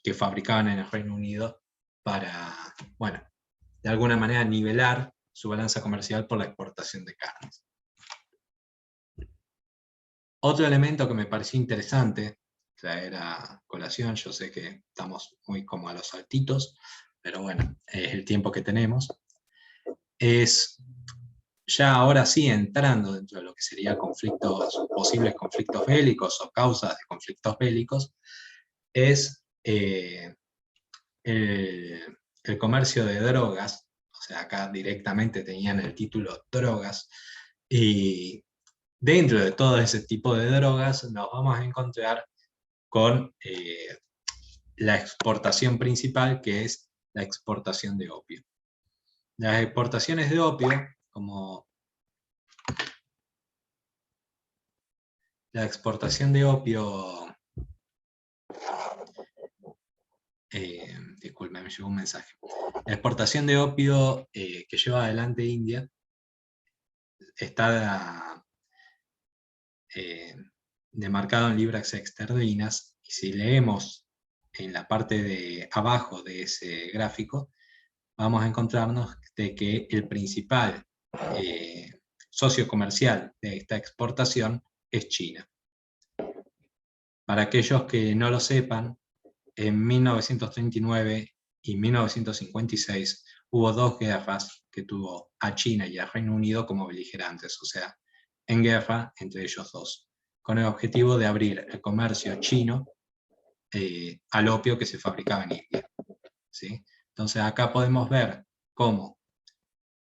que fabricaban en el Reino Unido para, bueno, de alguna manera nivelar su balanza comercial por la exportación de carnes. Otro elemento que me pareció interesante traer a colación, yo sé que estamos muy como a los saltitos, pero bueno, es el tiempo que tenemos, es ya ahora sí entrando dentro de lo que sería conflictos, posibles conflictos bélicos o causas de conflictos bélicos, es el comercio de drogas. O sea, acá directamente tenían el título drogas, y dentro de todo ese tipo de drogas nos vamos a encontrar con la exportación principal, que es la exportación de opio. Las exportaciones de opio, como la exportación de opio, disculpen, me llegó un mensaje. La exportación de opio que lleva adelante India está demarcado en libras esterlinas, y si leemos en la parte de abajo de ese gráfico, vamos a encontrarnos de que el principal socio comercial de esta exportación es China. Para aquellos que no lo sepan, en 1939 y 1956 hubo dos guerras que tuvo a China y al Reino Unido como beligerantes, o sea, en guerra entre ellos dos, con el objetivo de abrir el comercio chino al opio que se fabricaba en India, ¿sí? Entonces acá podemos ver cómo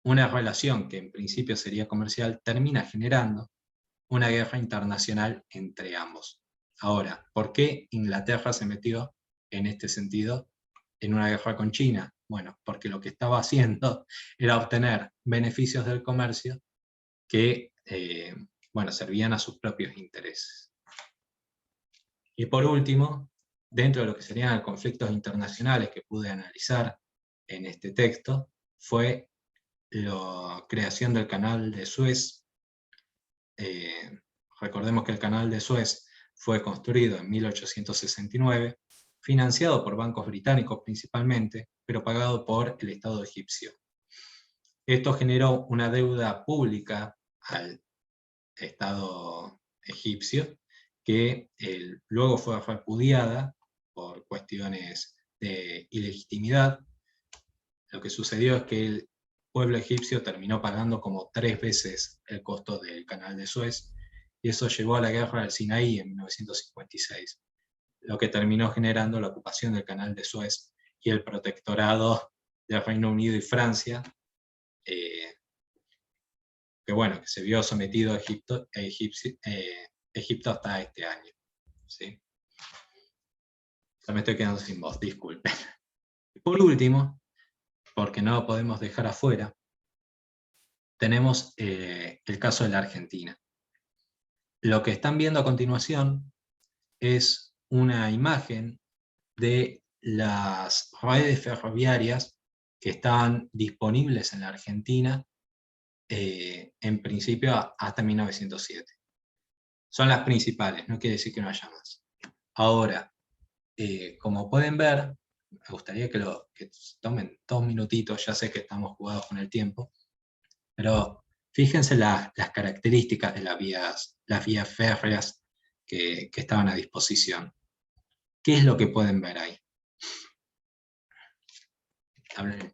una relación que en principio sería comercial termina generando una guerra internacional entre ambos. Ahora, ¿por qué Inglaterra se metió en este sentido en una guerra con China? Bueno, porque lo que estaba haciendo era obtener beneficios del comercio que bueno, servían a sus propios intereses. Y por último, dentro de lo que serían los conflictos internacionales que pude analizar en este texto, fue la creación del canal de Suez. Recordemos que el canal de Suez fue construido en 1869, financiado por bancos británicos principalmente, pero pagado por el Estado egipcio. Esto generó una deuda pública al Estado egipcio, que luego fue repudiada por cuestiones de ilegitimidad. Lo que sucedió es que el pueblo egipcio terminó pagando como 3 veces el costo del canal de Suez, y eso llevó a la guerra del Sinaí en 1956, lo que terminó generando la ocupación del canal de Suez y el protectorado del Reino Unido y Francia, que se vio sometido a Egipto hasta este año. ¿Sí? Ya me estoy quedando sin voz, disculpen. Por último, porque no lo podemos dejar afuera, tenemos el caso de la Argentina. Lo que están viendo a continuación es una imagen de las redes ferroviarias que estaban disponibles en la Argentina en principio hasta 1907. Son las principales, no quiere decir que no haya más. Ahora, como pueden ver, me gustaría que tomen 2 minutitos, ya sé que estamos jugados con el tiempo, pero fíjense las características de las vías férreas que estaban a disposición. ¿Qué es lo que pueden ver ahí? Hablen.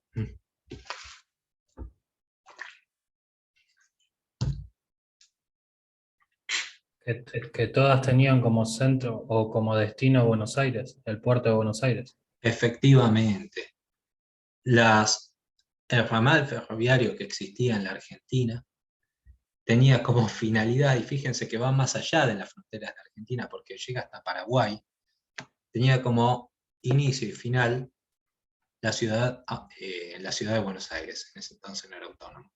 Que todas tenían como centro o como destino Buenos Aires, el puerto de Buenos Aires. Efectivamente. El ramal ferroviario que existía en la Argentina tenía como finalidad, y fíjense que va más allá de las fronteras de Argentina porque llega hasta Paraguay, tenía como inicio y final la ciudad de Buenos Aires, en ese entonces no era autónomo.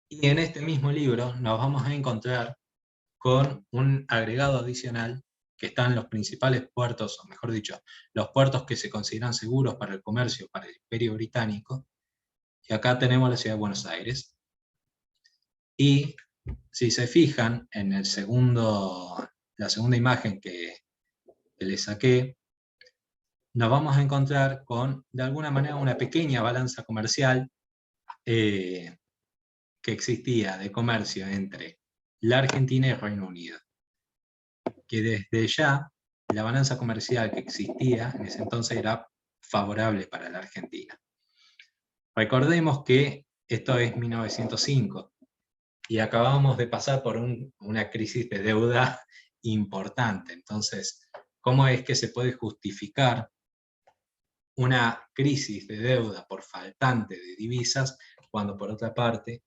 Y en este mismo libro nos vamos a encontrar con un agregado adicional que están los principales puertos, o mejor dicho, los puertos que se consideran seguros para el comercio, para el Imperio Británico, y acá tenemos la ciudad de Buenos Aires. Y si se fijan en la segunda imagen que les saqué, nos vamos a encontrar con, de alguna manera, una pequeña balanza comercial que existía de comercio entre la Argentina y el Reino Unido. Que desde ya, la balanza comercial que existía en ese entonces era favorable para la Argentina. Recordemos que esto es 1905, y acabamos de pasar por una crisis de deuda importante. Entonces, ¿cómo es que se puede justificar una crisis de deuda por faltante de divisas cuando por otra parte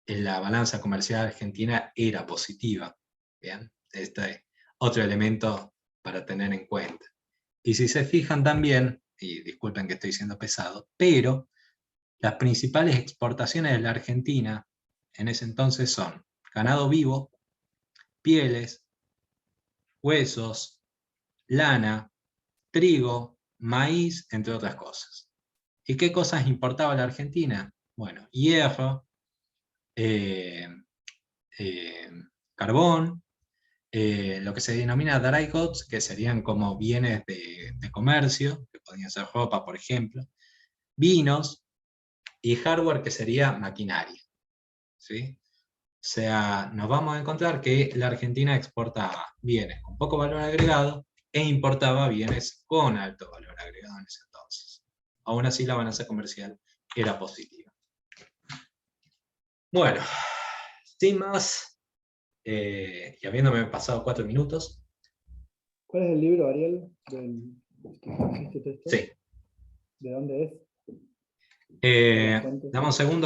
la balanza comercial argentina era positiva? ¿Bien? Este es otro elemento para tener en cuenta. Y si se fijan también, y disculpen que estoy siendo pesado, pero las principales exportaciones de la Argentina en ese entonces son ganado vivo, pieles, huesos, lana, trigo, maíz, entre otras cosas. ¿Y qué cosas importaba la Argentina? Bueno, hierro, carbón, lo que se denomina dry goods, que serían como bienes de comercio, que podían ser ropa, por ejemplo, vinos, y hardware, que sería maquinaria. ¿Sí? O sea, nos vamos a encontrar que la Argentina exportaba bienes con poco valor agregado e importaba bienes con alto valor agregado en ese entonces. Aún así, la balanza comercial era positiva. Bueno, sin más, y habiéndome pasado 4 minutos. ¿Cuál es el libro, Ariel, del que este texto? Sí. ¿De dónde es? Dame un segundo.